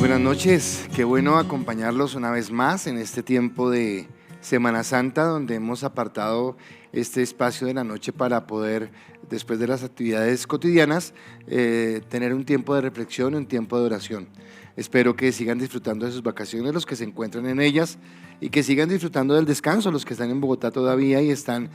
Buenas noches, qué bueno acompañarlos una vez más en este tiempo de Semana Santa, donde hemos apartado este espacio de la noche para poder, después de las actividades cotidianas, tener un tiempo de reflexión, un tiempo de oración. Espero que sigan disfrutando de sus vacaciones los que se encuentran en ellas y que sigan disfrutando del descanso los que están en Bogotá todavía y están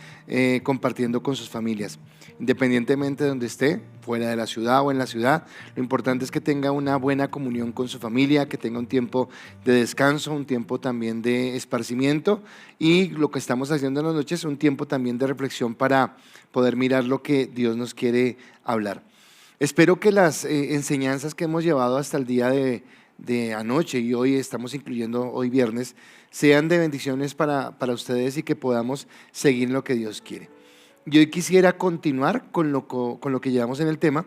compartiendo con sus familias. Independientemente de donde esté, fuera de la ciudad o en la ciudad, lo importante es que tenga una buena comunión con su familia, que tenga un tiempo de descanso, un tiempo también de esparcimiento y lo que estamos haciendo en las noches, un tiempo también de reflexión para poder mirar lo que Dios nos quiere hablar. Espero que las enseñanzas que hemos llevado hasta el día de anoche y hoy estamos incluyendo hoy viernes, sean de bendiciones para ustedes y que podamos seguir lo que Dios quiere. Y hoy quisiera continuar con lo que llevamos en el tema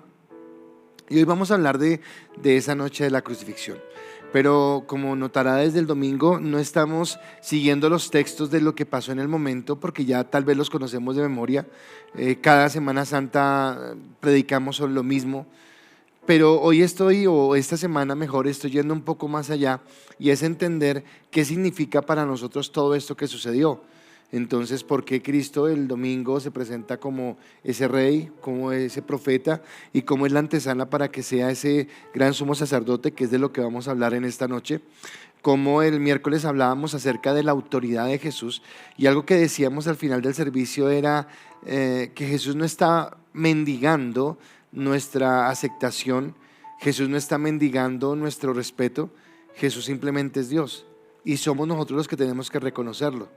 y hoy vamos a hablar de esa noche de la crucifixión. Pero como notará desde el domingo, no estamos siguiendo los textos de lo que pasó en el momento porque ya tal vez los conocemos de memoria. Cada Semana Santa predicamos sobre lo mismo, pero hoy o esta semana mejor, estoy yendo un poco más allá y es entender qué significa para nosotros todo esto que sucedió. Entonces, ¿por qué Cristo el domingo se presenta como ese rey, como ese profeta y cómo es la antesala para que sea ese gran sumo sacerdote, que es de lo que vamos a hablar en esta noche? Como el miércoles hablábamos acerca de la autoridad de Jesús y algo que decíamos al final del servicio era que Jesús no está mendigando nuestra aceptación, Jesús no está mendigando nuestro respeto, Jesús simplemente es Dios y somos nosotros los que tenemos que reconocerlo.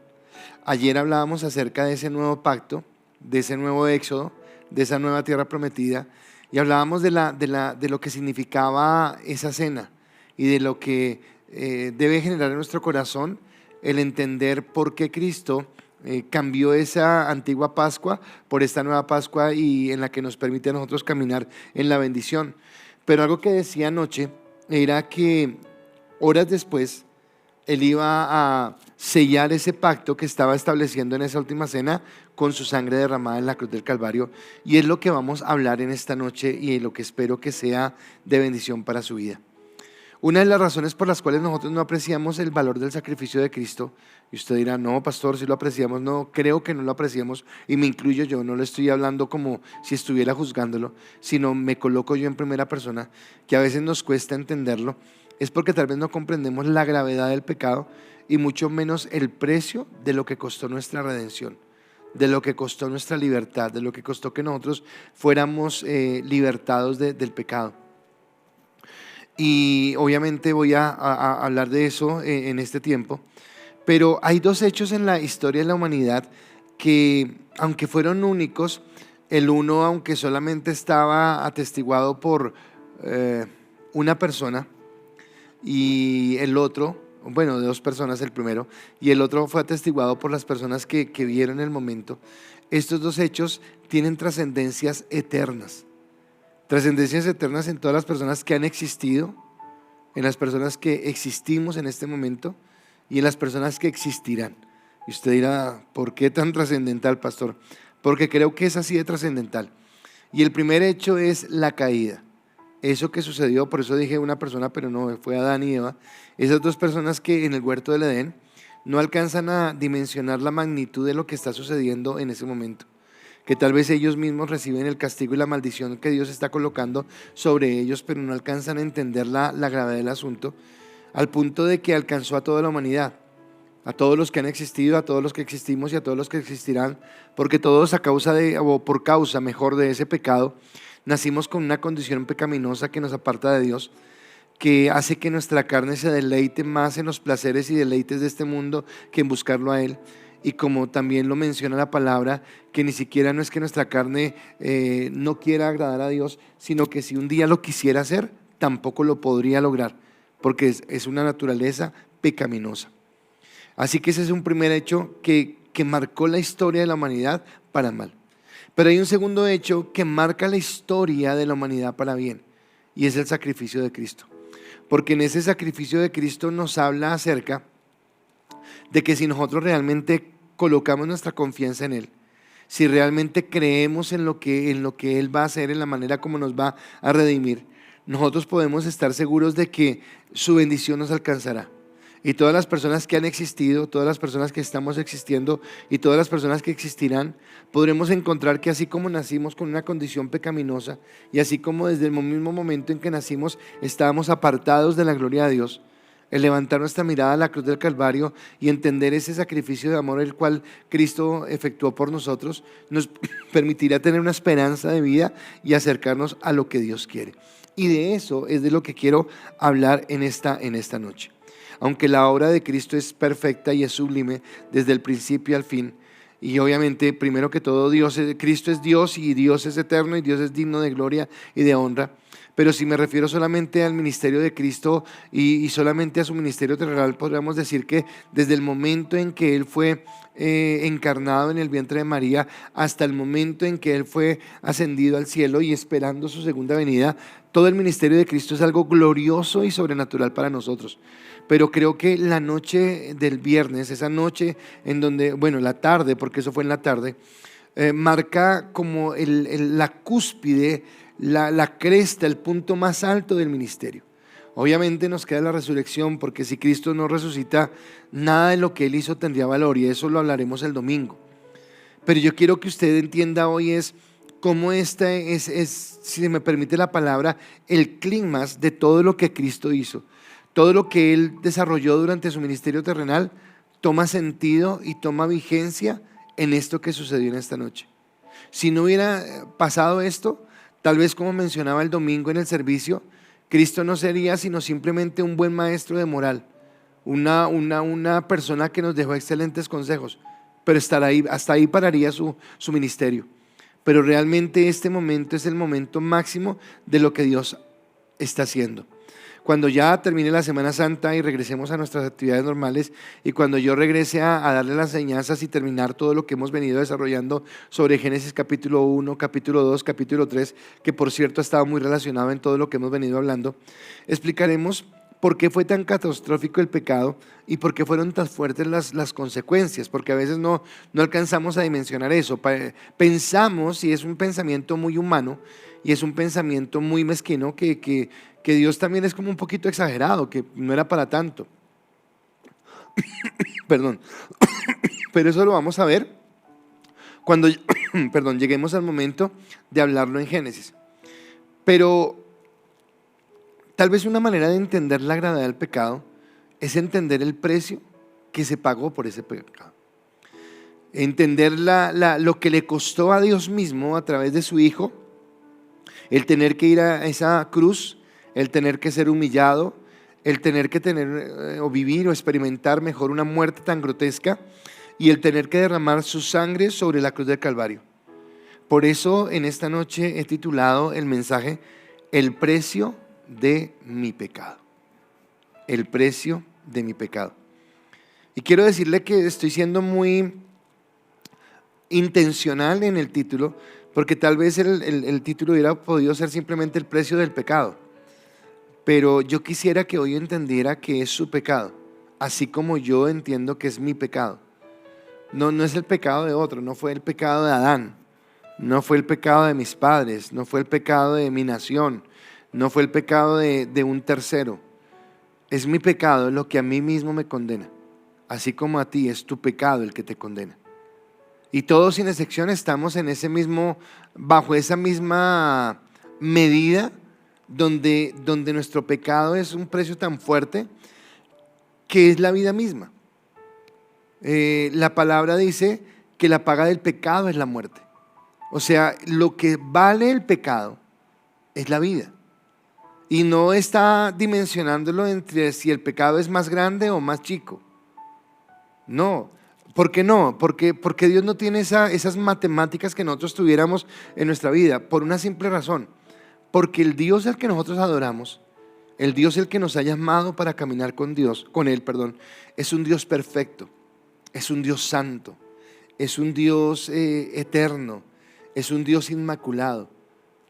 Ayer hablábamos acerca de ese nuevo pacto, de ese nuevo éxodo, de esa nueva tierra prometida y hablábamos de lo que significaba esa cena y de lo que debe generar en nuestro corazón el entender por qué Cristo cambió esa antigua Pascua por esta nueva Pascua y en la que nos permite a nosotros caminar en la bendición. Pero algo que decía anoche era que horas después Él iba a sellar ese pacto que estaba estableciendo en esa última cena con su sangre derramada en la cruz del Calvario y es lo que vamos a hablar en esta noche y lo que espero que sea de bendición para su vida. Una de las razones por las cuales nosotros no apreciamos el valor del sacrificio de Cristo, y usted dirá, no, pastor, si lo apreciamos, no, creo que no lo apreciamos, y me incluyo yo, no le estoy hablando como si estuviera juzgándolo, sino me coloco yo en primera persona, que a veces nos cuesta entenderlo, es porque tal vez no comprendemos la gravedad del pecado y mucho menos el precio de lo que costó nuestra redención, de lo que costó nuestra libertad, de lo que costó que nosotros fuéramos libertados del pecado. Y obviamente voy a hablar de eso en este tiempo, pero hay dos hechos en la historia de la humanidad que, aunque fueron únicos, el uno, aunque solamente estaba atestiguado por una persona, y el otro, bueno, de dos personas el primero, y el otro fue atestiguado por las personas que vieron el momento. Estos dos hechos tienen trascendencias eternas en todas las personas que han existido, en las personas que existimos en este momento y en las personas que existirán. Y usted dirá, ¿por qué tan trascendental, pastor? Porque creo que es así de trascendental. Y el primer hecho es la caída. Eso que sucedió, por eso dije una persona, pero no, fue Adán y Eva. Esas dos personas que en el huerto del Edén no alcanzan a dimensionar la magnitud de lo que está sucediendo en ese momento, que tal vez ellos mismos reciben el castigo y la maldición que Dios está colocando sobre ellos, pero no alcanzan a entender la gravedad del asunto, al punto de que alcanzó a toda la humanidad, a todos los que han existido, a todos los que existimos y a todos los que existirán, porque todos por causa mejor de ese pecado, nacimos con una condición pecaminosa que nos aparta de Dios, que hace que nuestra carne se deleite más en los placeres y deleites de este mundo que en buscarlo a Él. Y como también lo menciona la palabra, que ni siquiera no es que nuestra carne no quiera agradar a Dios, sino que si un día lo quisiera hacer, tampoco lo podría lograr, porque es una naturaleza pecaminosa. Así que ese es un primer hecho que marcó la historia de la humanidad para mal. Pero hay un segundo hecho que marca la historia de la humanidad para bien, y es el sacrificio de Cristo. Porque en ese sacrificio de Cristo nos habla acerca de que si nosotros realmente colocamos nuestra confianza en Él, si realmente creemos en lo que Él va a hacer, en la manera como nos va a redimir, nosotros podemos estar seguros de que su bendición nos alcanzará. Y todas las personas que han existido, todas las personas que estamos existiendo y todas las personas que existirán, podremos encontrar que así como nacimos con una condición pecaminosa y así como desde el mismo momento en que nacimos estábamos apartados de la gloria de Dios, el levantar nuestra mirada a la cruz del Calvario y entender ese sacrificio de amor el cual Cristo efectuó por nosotros, nos permitirá tener una esperanza de vida y acercarnos a lo que Dios quiere. Y de eso es de lo que quiero hablar en esta noche. Aunque la obra de Cristo es perfecta y es sublime desde el principio al fin, y obviamente primero que todo Cristo es Dios y Dios es eterno y Dios es digno de gloria y de honra, pero si me refiero solamente al ministerio de Cristo y solamente a su ministerio terrenal, podríamos decir que desde el momento en que Él fue encarnado en el vientre de María hasta el momento en que Él fue ascendido al cielo y esperando su segunda venida, todo el ministerio de Cristo es algo glorioso y sobrenatural para nosotros. Pero creo que la noche del viernes, esa noche en donde, bueno, la tarde, porque eso fue en la tarde, marca como la cúspide, la cresta, el punto más alto del ministerio. Obviamente nos queda la resurrección, porque si Cristo no resucita, nada de lo que Él hizo tendría valor, y eso lo hablaremos el domingo. Pero yo quiero que usted entienda hoy es cómo este es, si se me permite la palabra, el clímax de todo lo que Cristo hizo. Todo lo que Él desarrolló durante su ministerio terrenal toma sentido y toma vigencia en esto que sucedió en esta noche. Si no hubiera pasado esto, tal vez como mencionaba el domingo en el servicio, Cristo no sería sino simplemente un buen maestro de moral, una persona que nos dejó excelentes consejos, pero hasta ahí pararía su ministerio. Pero realmente este momento es el momento máximo de lo que Dios está haciendo. Cuando ya termine la Semana Santa y regresemos a nuestras actividades normales, y cuando yo regrese a darle las enseñanzas y terminar todo lo que hemos venido desarrollando sobre Génesis capítulo 1, capítulo 2, capítulo 3, que por cierto ha estado muy relacionado en todo lo que hemos venido hablando, explicaremos por qué fue tan catastrófico el pecado y por qué fueron tan fuertes las consecuencias, porque a veces no alcanzamos a dimensionar eso. Pensamos, y es un pensamiento muy humano y es un pensamiento muy mezquino, que Dios también es como un poquito exagerado, que no era para tanto. Perdón. Pero eso lo vamos a ver cuando lleguemos al momento de hablarlo en Génesis. Pero tal vez una manera de entender la gravedad del pecado es entender el precio que se pagó por ese pecado. Entender lo que le costó a Dios mismo a través de su Hijo, el tener que ir a esa cruz, el tener que ser humillado, el tener que o vivir o experimentar mejor una muerte tan grotesca, y el tener que derramar su sangre sobre la cruz del Calvario. Por eso en esta noche he titulado el mensaje El precio de mi pecado. El precio de mi pecado. Y quiero decirle que estoy siendo muy intencional en el título, porque tal vez el título hubiera podido ser simplemente el precio del pecado. Pero yo quisiera que hoy entendiera que es su pecado, así como yo entiendo que es mi pecado. No es el pecado de otro, no fue el pecado de Adán, no fue el pecado de mis padres, no fue el pecado de mi nación, no fue el pecado de un tercero. Es mi pecado lo que a mí mismo me condena, así como a ti es tu pecado el que te condena. Y todos sin excepción estamos bajo esa misma medida donde nuestro pecado es un precio tan fuerte que es la vida misma. La palabra dice que la paga del pecado es la muerte. O sea, lo que vale el pecado es la vida. Y no está dimensionándolo entre si el pecado es más grande o más chico. No. ¿Por qué no? Porque Dios no tiene esas matemáticas que nosotros tuviéramos en nuestra vida, por una simple razón. Porque el Dios al que nosotros adoramos, el Dios el que nos ha llamado para caminar con Él, es un Dios perfecto, es un Dios santo, es un Dios eterno, es un Dios inmaculado,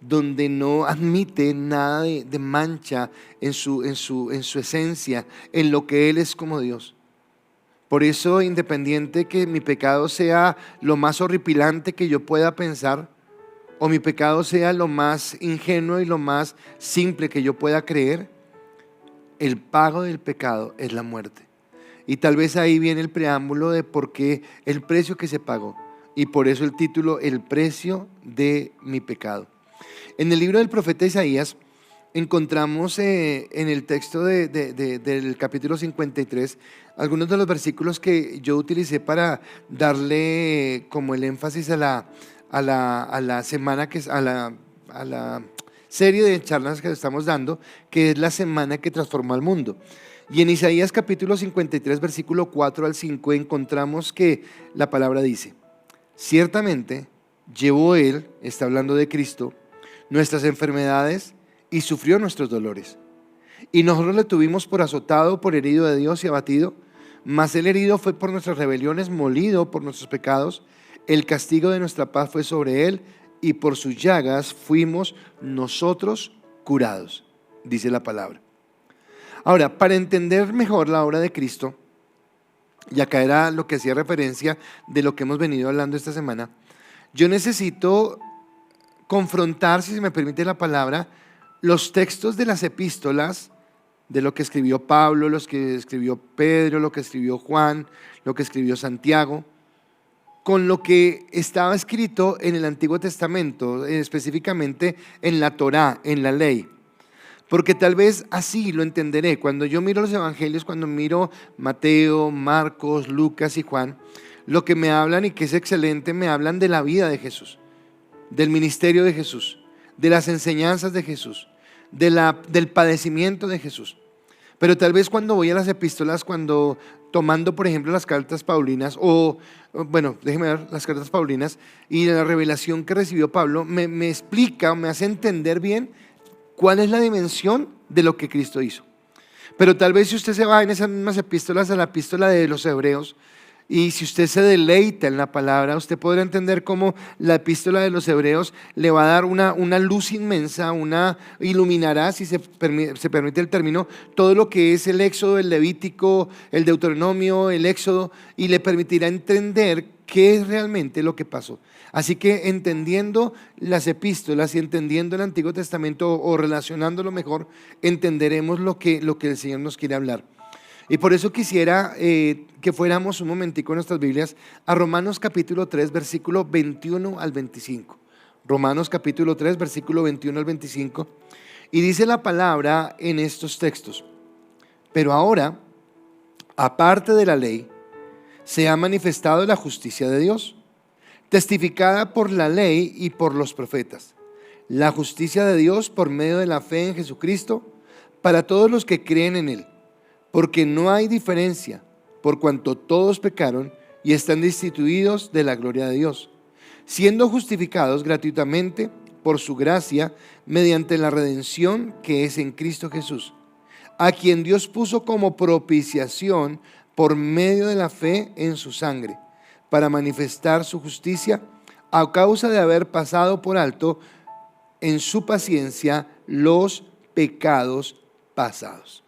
donde no admite nada de mancha en su esencia, en lo que Él es como Dios. Por eso, independiente que mi pecado sea lo más horripilante que yo pueda pensar, o mi pecado sea lo más ingenuo y lo más simple que yo pueda creer, el pago del pecado es la muerte. Y tal vez ahí viene el preámbulo de por qué el precio que se pagó. Y por eso el título, El precio de mi pecado. En el libro del profeta Isaías encontramos en el texto del capítulo 53 algunos de los versículos que yo utilicé para darle como el énfasis a la semana a la serie de charlas que estamos dando, que es la semana que transformó al mundo. Y en Isaías capítulo 53 versículo 4 al 5 encontramos que la palabra dice: ciertamente llevó Él, está hablando de Cristo, nuestras enfermedades y sufrió nuestros dolores. Y nosotros le tuvimos por azotado, por herido de Dios y abatido. Mas el herido fue por nuestras rebeliones, molido por nuestros pecados. El castigo de nuestra paz fue sobre Él, y por sus llagas fuimos nosotros curados, dice la palabra. Ahora, para entender mejor la obra de Cristo, y acá era lo que hacía referencia de lo que hemos venido hablando esta semana, yo necesito confrontar, si se me permite la palabra, los textos de las epístolas, de lo que escribió Pablo, los que escribió Pedro, lo que escribió Juan, lo que escribió Santiago, con lo que estaba escrito en el Antiguo Testamento, específicamente en la Torá, en la ley. Porque tal vez así lo entenderé. Cuando yo miro los evangelios, cuando miro Mateo, Marcos, Lucas y Juan, lo que me hablan, y que es excelente, me hablan de la vida de Jesús, del ministerio de Jesús, de las enseñanzas de Jesús, del padecimiento de Jesús. Pero tal vez cuando voy a las epístolas, cuando tomando por ejemplo las cartas paulinas, déjeme ver las cartas paulinas y la revelación que recibió Pablo, me explica o me hace entender bien cuál es la dimensión de lo que Cristo hizo. Pero tal vez si usted se va en esas mismas epístolas a la epístola de los Hebreos, y si usted se deleita en la palabra, usted podrá entender cómo la epístola de los Hebreos le va a dar una luz inmensa, iluminará, si se permite el término, todo lo que es el Éxodo, el Levítico, el Deuteronomio, el Éxodo, y le permitirá entender qué es realmente lo que pasó. Así que entendiendo las epístolas y entendiendo el Antiguo Testamento, o relacionándolo mejor, entenderemos lo que el Señor nos quiere hablar. Y por eso quisiera que fuéramos un momentico en nuestras Biblias a Romanos capítulo 3, versículo 21 al 25. Romanos capítulo 3, versículo 21 al 25. Y dice la palabra en estos textos: pero ahora, aparte de la ley, se ha manifestado la justicia de Dios, testificada por la ley y por los profetas. La justicia de Dios por medio de la fe en Jesucristo para todos los que creen en Él. Porque no hay diferencia, por cuanto todos pecaron y están destituidos de la gloria de Dios, siendo justificados gratuitamente por su gracia mediante la redención que es en Cristo Jesús, a quien Dios puso como propiciación por medio de la fe en su sangre, para manifestar su justicia a causa de haber pasado por alto en su paciencia los pecados pasados.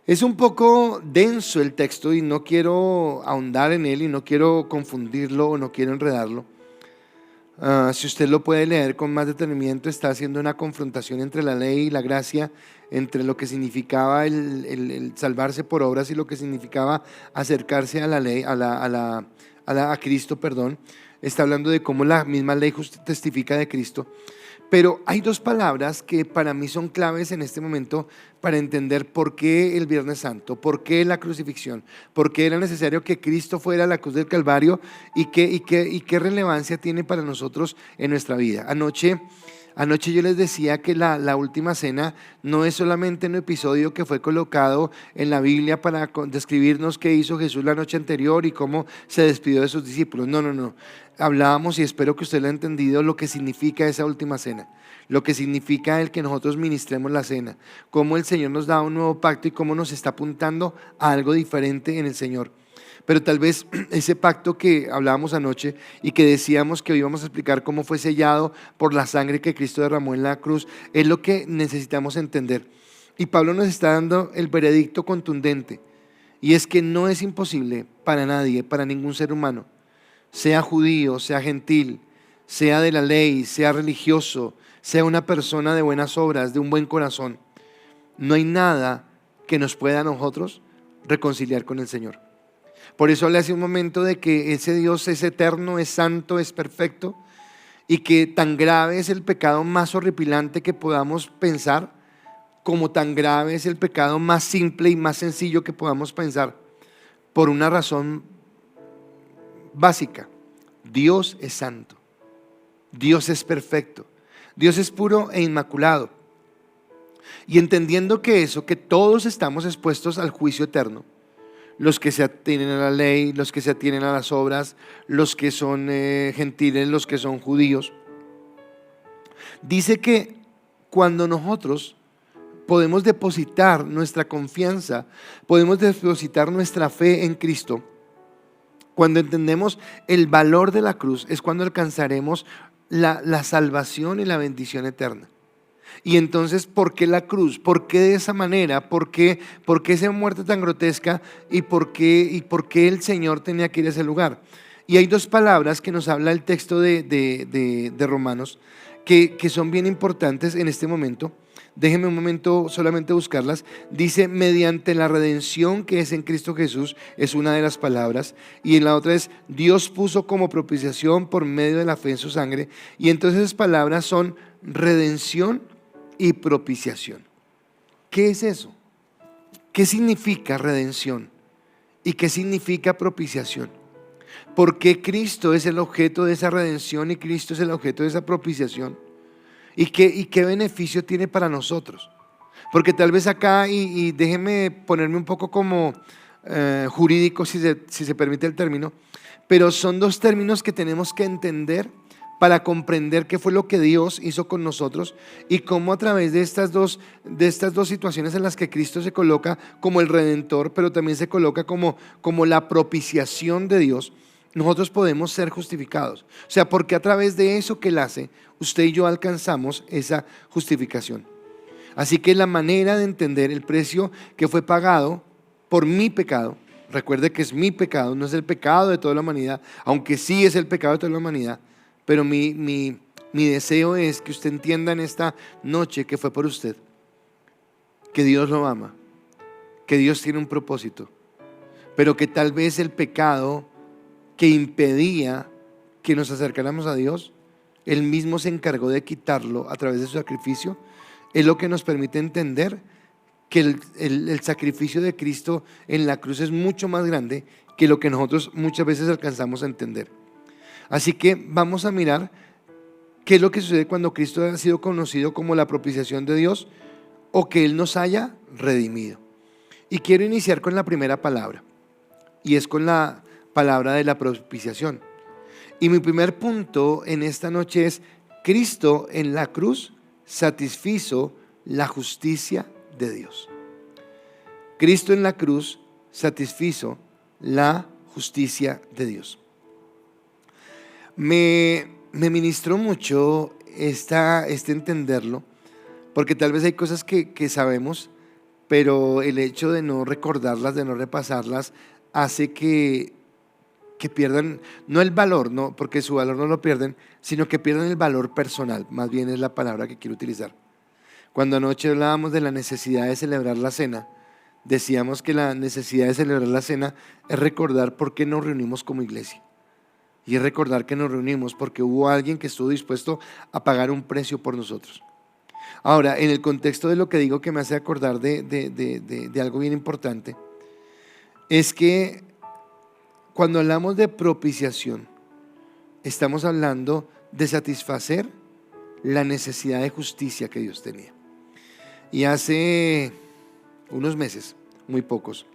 Es un poco denso el texto y no quiero ahondar en él y no quiero confundirlo o no quiero enredarlo. Si usted lo puede leer con más detenimiento, está haciendo una confrontación entre la ley y la gracia, entre lo que significaba el salvarse por obras y lo que significaba acercarse a la ley, a Cristo, perdón. Está hablando de cómo la misma ley testifica de Cristo. Pero hay dos palabras que para mí son claves en este momento para entender por qué el Viernes Santo, por qué la crucifixión, por qué era necesario que Cristo fuera a la cruz del Calvario y qué relevancia tiene para nosotros en nuestra vida. Anoche yo les decía que la última cena no es solamente un episodio que fue colocado en la Biblia para describirnos qué hizo Jesús la noche anterior y cómo se despidió de sus discípulos. No. Hablábamos, y espero que usted lo haya entendido, lo que significa esa última cena, lo que significa el que nosotros ministremos la cena, cómo el Señor nos da un nuevo pacto y cómo nos está apuntando a algo diferente en el Señor. Pero tal vez ese pacto que hablábamos anoche y que decíamos que hoy íbamos a explicar cómo fue sellado por la sangre que Cristo derramó en la cruz, es lo que necesitamos entender. Y Pablo nos está dando el veredicto contundente, y es que no es imposible para nadie, para ningún ser humano, sea judío, sea gentil, sea de la ley, sea religioso, sea una persona de buenas obras, de un buen corazón, no hay nada que nos pueda a nosotros reconciliar con el Señor. Por eso hablé hace un momento de que ese Dios es eterno, es santo, es perfecto, y que tan grave es el pecado más horripilante que podamos pensar, como tan grave es el pecado más simple y más sencillo que podamos pensar, por una razón básica: Dios es santo, Dios es perfecto, Dios es puro e inmaculado. Y entendiendo que eso, que todos estamos expuestos al juicio eterno, los que se atienen a la ley, los que se atienen a las obras, los que son gentiles, los que son judíos, dice que cuando nosotros podemos depositar nuestra confianza, podemos depositar nuestra fe en Cristo, cuando entendemos el valor de la cruz, es cuando alcanzaremos la salvación y la bendición eterna. Y entonces, ¿por qué la cruz? ¿Por qué de esa manera? ¿Por qué esa muerte tan grotesca? ¿Y por qué el Señor tenía que ir a ese lugar? Y hay dos palabras que nos habla el texto de Romanos que son bien importantes en este momento. Déjenme un momento solamente buscarlas. Dice: mediante la redención que es en Cristo Jesús, es una de las palabras. Y en la otra es: Dios puso como propiciación por medio de la fe en su sangre. Y entonces esas palabras son redención y propiciación. ¿Qué es eso? ¿Qué significa redención? ¿Y qué significa propiciación? ¿Por qué Cristo es el objeto de esa redención y Cristo es el objeto de esa propiciación? ¿Y qué beneficio tiene para nosotros? Porque tal vez acá, y déjeme ponerme un poco como jurídico, si se permite el término, pero son dos términos que tenemos que entender para comprender qué fue lo que Dios hizo con nosotros y cómo a través de estas dos situaciones en las que Cristo se coloca como el Redentor, pero también se coloca como la propiciación de Dios, nosotros podemos ser justificados. O sea, porque a través de eso que Él hace, usted y yo alcanzamos esa justificación. Así que la manera de entender el precio que fue pagado por mi pecado, recuerde que es mi pecado, no es el pecado de toda la humanidad, aunque sí es el pecado de toda la humanidad, pero mi deseo es que usted entienda en esta noche que fue por usted, que Dios lo ama, que Dios tiene un propósito, pero que tal vez el pecado que impedía que nos acercáramos a Dios, Él mismo se encargó de quitarlo a través de su sacrificio. Es lo que nos permite entender que el sacrificio de Cristo en la cruz es mucho más grande que lo que nosotros muchas veces alcanzamos a entender. Así que vamos a mirar qué es lo que sucede cuando Cristo ha sido conocido como la propiciación de Dios, o que Él nos haya redimido. Y quiero iniciar con la primera palabra, y es con la palabra de la propiciación. Y mi primer punto en esta noche es: Cristo en la cruz satisfizo la justicia de Dios. Cristo en la cruz satisfizo la justicia de Dios. Me ministró mucho este entenderlo, porque tal vez hay cosas que sabemos, pero el hecho de no recordarlas, de no repasarlas, hace que pierdan, no el valor, no, porque su valor no lo pierden, sino que pierdan el valor personal, más bien es la palabra que quiero utilizar. Cuando anoche hablábamos de la necesidad de celebrar la cena, decíamos que la necesidad de celebrar la cena es recordar por qué nos reunimos como iglesia. Y es recordar que nos reunimos porque hubo alguien que estuvo dispuesto a pagar un precio por nosotros. Ahora, en el contexto de lo que digo, que me hace acordar de algo bien importante, es que cuando hablamos de propiciación, estamos hablando de satisfacer la necesidad de justicia que Dios tenía. Y hace unos meses, muy pocos,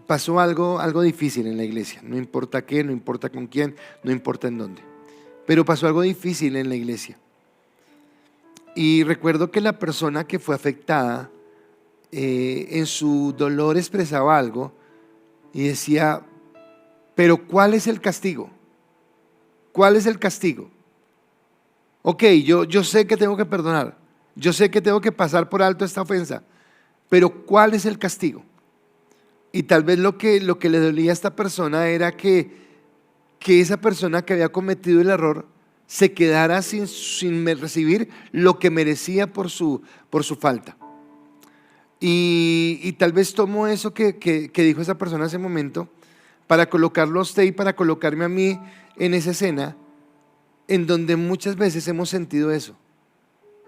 pasó algo difícil en la iglesia. No importa qué, no importa con quién, no importa en dónde, pero pasó algo difícil en la iglesia. Y recuerdo que la persona que fue afectada en su dolor expresaba algo y decía: pero ¿cuál es el castigo? ¿Cuál es el castigo? Ok, yo sé que tengo que perdonar, yo sé que tengo que pasar por alto esta ofensa, pero ¿cuál es el castigo? Y tal vez lo que le dolía a esta persona era que esa persona que había cometido el error se quedara sin recibir lo que merecía por su falta. Y tal vez tomo eso que dijo esa persona hace un momento para colocarlo a usted y para colocarme a mí en esa escena en donde muchas veces hemos sentido eso,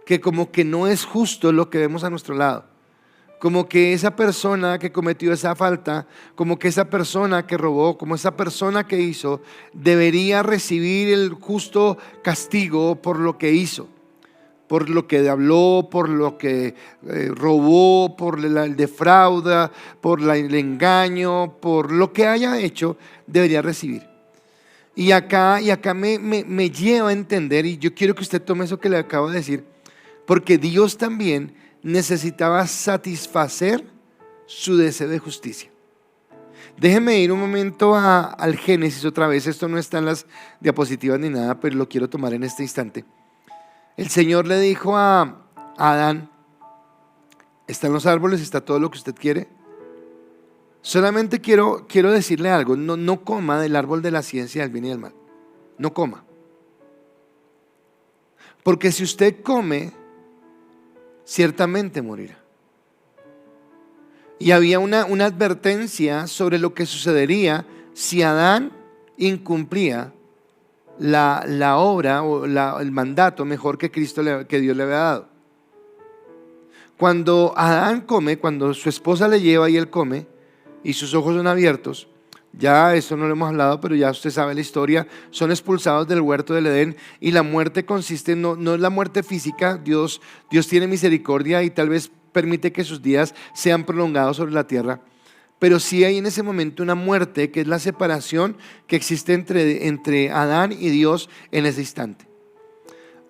que como que no es justo lo que vemos a nuestro lado, como que esa persona que cometió esa falta, como que esa persona que robó, como esa persona que hizo, debería recibir el justo castigo por lo que hizo, por lo que habló, por lo que robó, por el defrauda, por el engaño, por lo que haya hecho, debería recibir. Y acá me lleva a entender, y yo quiero que usted tome eso que le acabo de decir, porque Dios también necesitaba satisfacer su deseo de justicia. Déjeme ir un momento al Génesis otra vez. Esto no está en las diapositivas ni nada, pero lo quiero tomar en este instante. El Señor le dijo a Adán: están los árboles, está todo lo que usted quiere. Solamente quiero decirle algo: no coma del árbol de la ciencia del bien y del mal. No coma. Porque si usted come, ciertamente morirá. Y había una advertencia sobre lo que sucedería si Adán incumplía la obra o el mandato mejor que que Dios le había dado. Cuando Adán come, cuando su esposa le lleva y él come y sus ojos son abiertos, ya eso no lo hemos hablado, pero ya usted sabe la historia, son expulsados del huerto del Edén. Y la muerte consiste, no es la muerte física. Dios tiene misericordia y tal vez permite que sus días sean prolongados sobre la tierra, pero sí hay en ese momento una muerte, que es la separación que existe entre Adán y Dios en ese instante.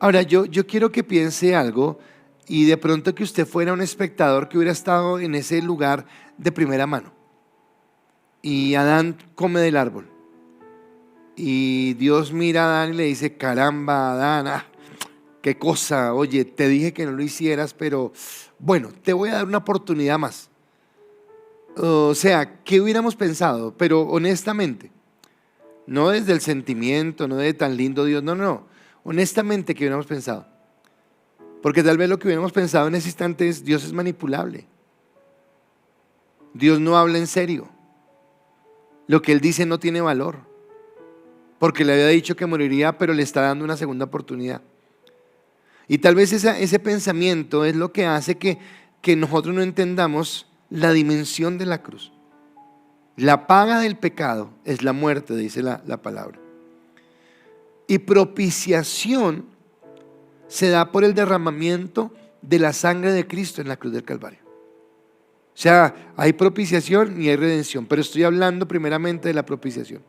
Ahora yo quiero que piense algo, y de pronto que usted fuera un espectador que hubiera estado en ese lugar de primera mano, y Adán come del árbol, y Dios mira a Adán y le dice: caramba, Adán, qué cosa, oye, te dije que no lo hicieras, pero bueno, te voy a dar una oportunidad más. O sea, ¿qué hubiéramos pensado? Pero honestamente, no desde el sentimiento, no de tan lindo Dios, no, honestamente, ¿qué hubiéramos pensado? Porque tal vez lo que hubiéramos pensado en ese instante es: Dios es manipulable, Dios no habla en serio, lo que Él dice no tiene valor, porque le había dicho que moriría, pero le está dando una segunda oportunidad. Y tal vez ese pensamiento es lo que hace que nosotros no entendamos la dimensión de la cruz. La paga del pecado es la muerte, dice la palabra. Y propiciación se da por el derramamiento de la sangre de Cristo en la cruz del Calvario. O sea, hay propiciación y hay redención, pero estoy hablando primeramente de la propiciación.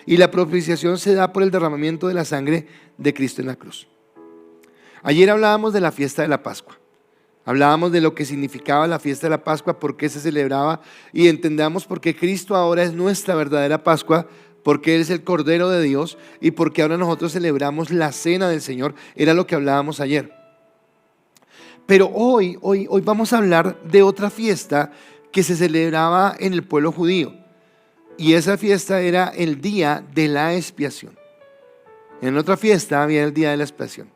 Y la propiciación se da por el derramamiento de la sangre de Cristo en la cruz. Ayer hablábamos de la fiesta de la Pascua. Hablábamos de lo que significaba la fiesta de la Pascua, por qué se celebraba, y entendamos por qué Cristo ahora es nuestra verdadera Pascua, porque Él es el Cordero de Dios y porque ahora nosotros celebramos la cena del Señor. Era lo que hablábamos ayer. Pero hoy vamos a hablar de otra fiesta que se celebraba en el pueblo judío, y esa fiesta era el día de la expiación. En otra fiesta había el día de la expiación.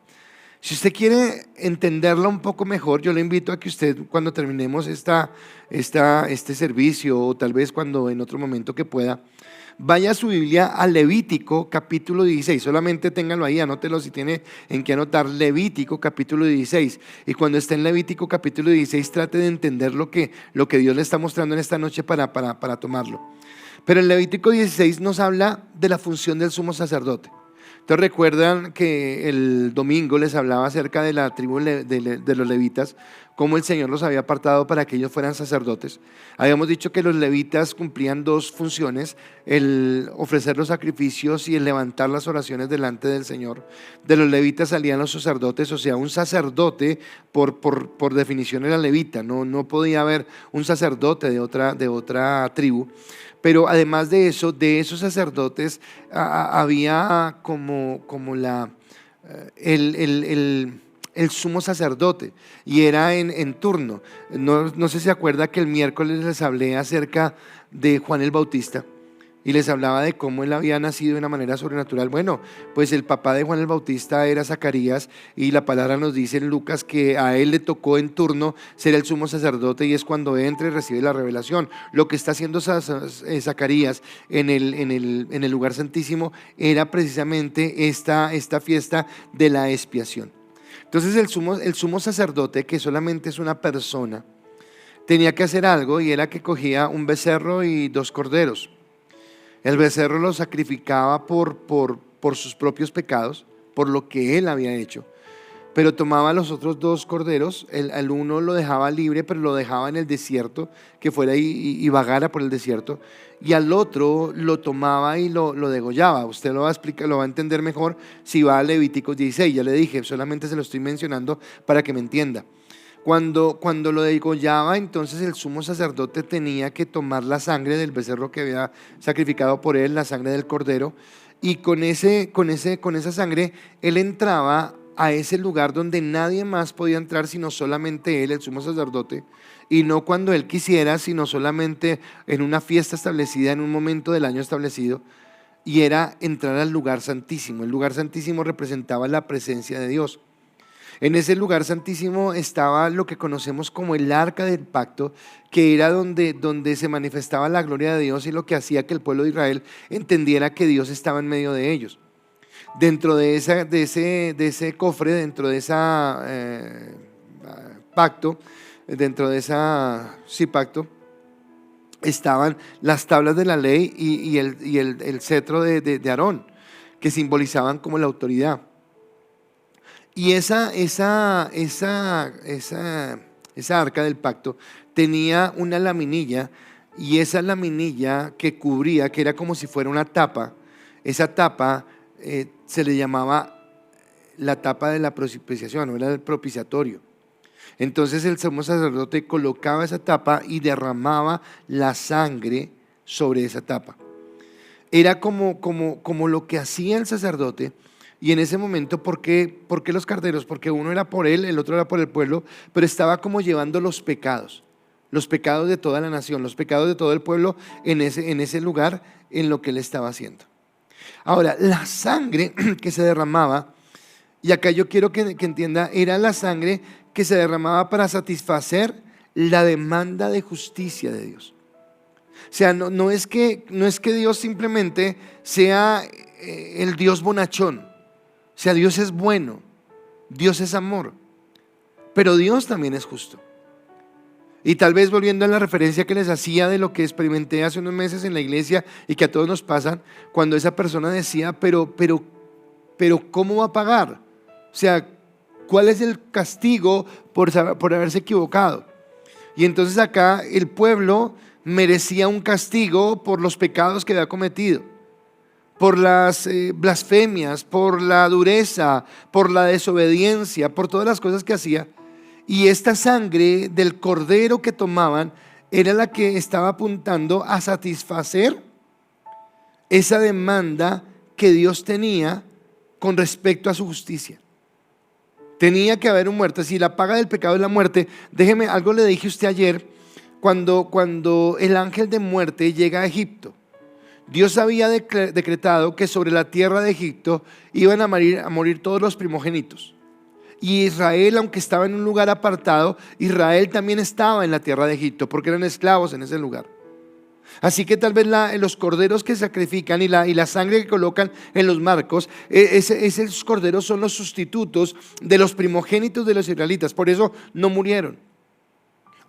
Si usted quiere entenderla un poco mejor, yo le invito a que usted, cuando terminemos este servicio, o tal vez cuando en otro momento que pueda, vaya a su Biblia a Levítico capítulo 16, solamente téngalo ahí, anótelo si tiene en qué anotar, Levítico capítulo 16, y cuando esté en Levítico capítulo 16 trate de entender lo que Dios le está mostrando en esta noche para tomarlo. Pero en Levítico 16 nos habla de la función del sumo sacerdote. Entonces recuerdan que el domingo les hablaba acerca de la tribu de los levitas, cómo el Señor los había apartado para que ellos fueran sacerdotes. Habíamos dicho que los levitas cumplían dos funciones: el ofrecer los sacrificios y el levantar las oraciones delante del Señor. De los levitas salían los sacerdotes, o sea, un sacerdote por definición era levita, no podía haber un sacerdote de otra tribu. Pero además de eso, de esos sacerdotes había como el sumo sacerdote, y era en turno. No sé si se acuerda que el miércoles les hablé acerca de Juan el Bautista, y les hablaba de cómo él había nacido de una manera sobrenatural. Bueno, pues el papá de Juan el Bautista era Zacarías, y la palabra nos dice en Lucas que a él le tocó en turno ser el sumo sacerdote, y es cuando entra y recibe la revelación. Lo que está haciendo Zacarías en el lugar santísimo era precisamente esta fiesta de la expiación. Entonces el sumo sacerdote, que solamente es una persona, tenía que hacer algo, y era que cogía un becerro y 2 corderos. El becerro lo sacrificaba por sus propios pecados, por lo que él había hecho, pero tomaba los otros 2 corderos, el uno lo dejaba libre, pero lo dejaba en el desierto, que fuera y vagara por el desierto, y al otro lo tomaba y lo degollaba. Usted lo va a explicar, lo va a entender mejor si va a Levíticos 16, ya le dije, solamente se lo estoy mencionando para que me entienda. Cuando lo degollaba, entonces el sumo sacerdote tenía que tomar la sangre del becerro que había sacrificado por él, la sangre del cordero, y con esa sangre él entraba a ese lugar donde nadie más podía entrar sino solamente él, el sumo sacerdote, y no cuando él quisiera, sino solamente en una fiesta establecida, en un momento del año establecido, y era entrar al lugar santísimo. El lugar santísimo representaba la presencia de Dios. En ese lugar santísimo estaba lo que conocemos como el arca del pacto, que era donde se manifestaba la gloria de Dios, y lo que hacía que el pueblo de Israel entendiera que Dios estaba en medio de ellos. Dentro de ese cofre, dentro de esa pacto, pacto, estaban las tablas de la ley y el cetro de Aarón, que simbolizaban como la autoridad. Y esa arca del pacto tenía una laminilla, y esa laminilla que cubría, que era como si fuera una tapa, esa tapa se le llamaba la tapa de la propiciación, o era el propiciatorio. Entonces el sumo sacerdote colocaba esa tapa y derramaba la sangre sobre esa tapa. Era como lo que hacía el sacerdote. Y en ese momento, ¿por qué los carneros? Porque uno era por él, el otro era por el pueblo, pero estaba como llevando los pecados de toda la nación, los pecados de todo el pueblo en ese lugar, en lo que él estaba haciendo. Ahora, la sangre que se derramaba, y acá yo quiero que entienda, era la sangre que se derramaba para satisfacer la demanda de justicia de Dios. O sea, no es que Dios simplemente sea el Dios bonachón. O sea, Dios es bueno, Dios es amor, pero Dios también es justo. Y tal vez volviendo a la referencia que les hacía de lo que experimenté hace unos meses en la iglesia, y que a todos nos pasan, cuando esa persona decía, pero ¿cómo va a pagar? O sea, ¿cuál es el castigo por haberse equivocado? Y entonces acá el pueblo merecía un castigo por los pecados que había cometido, por las blasfemias, por la dureza, por la desobediencia, por todas las cosas que hacía. Y esta sangre del cordero que tomaban era la que estaba apuntando a satisfacer esa demanda que Dios tenía con respecto a su justicia. Tenía que haber un muerto. Si la paga del pecado es la muerte, déjeme, algo le dije a usted ayer, cuando el ángel de muerte llega a Egipto. Dios había decretado que sobre la tierra de Egipto iban a morir todos los primogénitos. Y Israel, aunque estaba en un lugar apartado, Israel también estaba en la tierra de Egipto, porque eran esclavos en ese lugar. Así que tal vez los corderos que sacrifican y la sangre que colocan en los marcos, esos corderos son los sustitutos de los primogénitos de los israelitas. Por eso no murieron.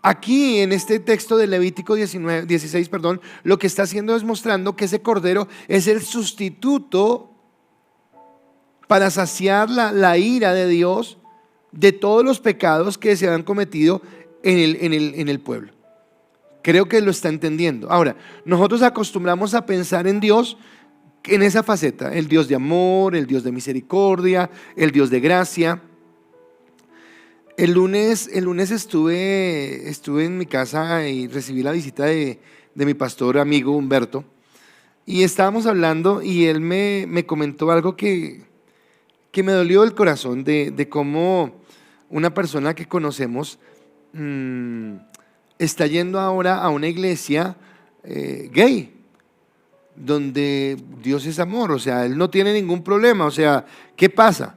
Aquí en este texto de Levítico 16, lo que está haciendo es mostrando que ese cordero es el sustituto para saciar la ira de Dios de todos los pecados que se han cometido en el pueblo. Creo que lo está entendiendo. Ahora, nosotros acostumbramos a pensar en Dios en esa faceta, el Dios de amor, el Dios de misericordia, el Dios de gracia. El lunes estuve en mi casa y recibí la visita de mi pastor amigo Humberto, y estábamos hablando, y él me comentó algo que me dolió el corazón, de cómo una persona que conocemos está yendo ahora a una iglesia gay. donde Dios es amor, o sea, Él no tiene ningún problema, o sea, ¿qué pasa?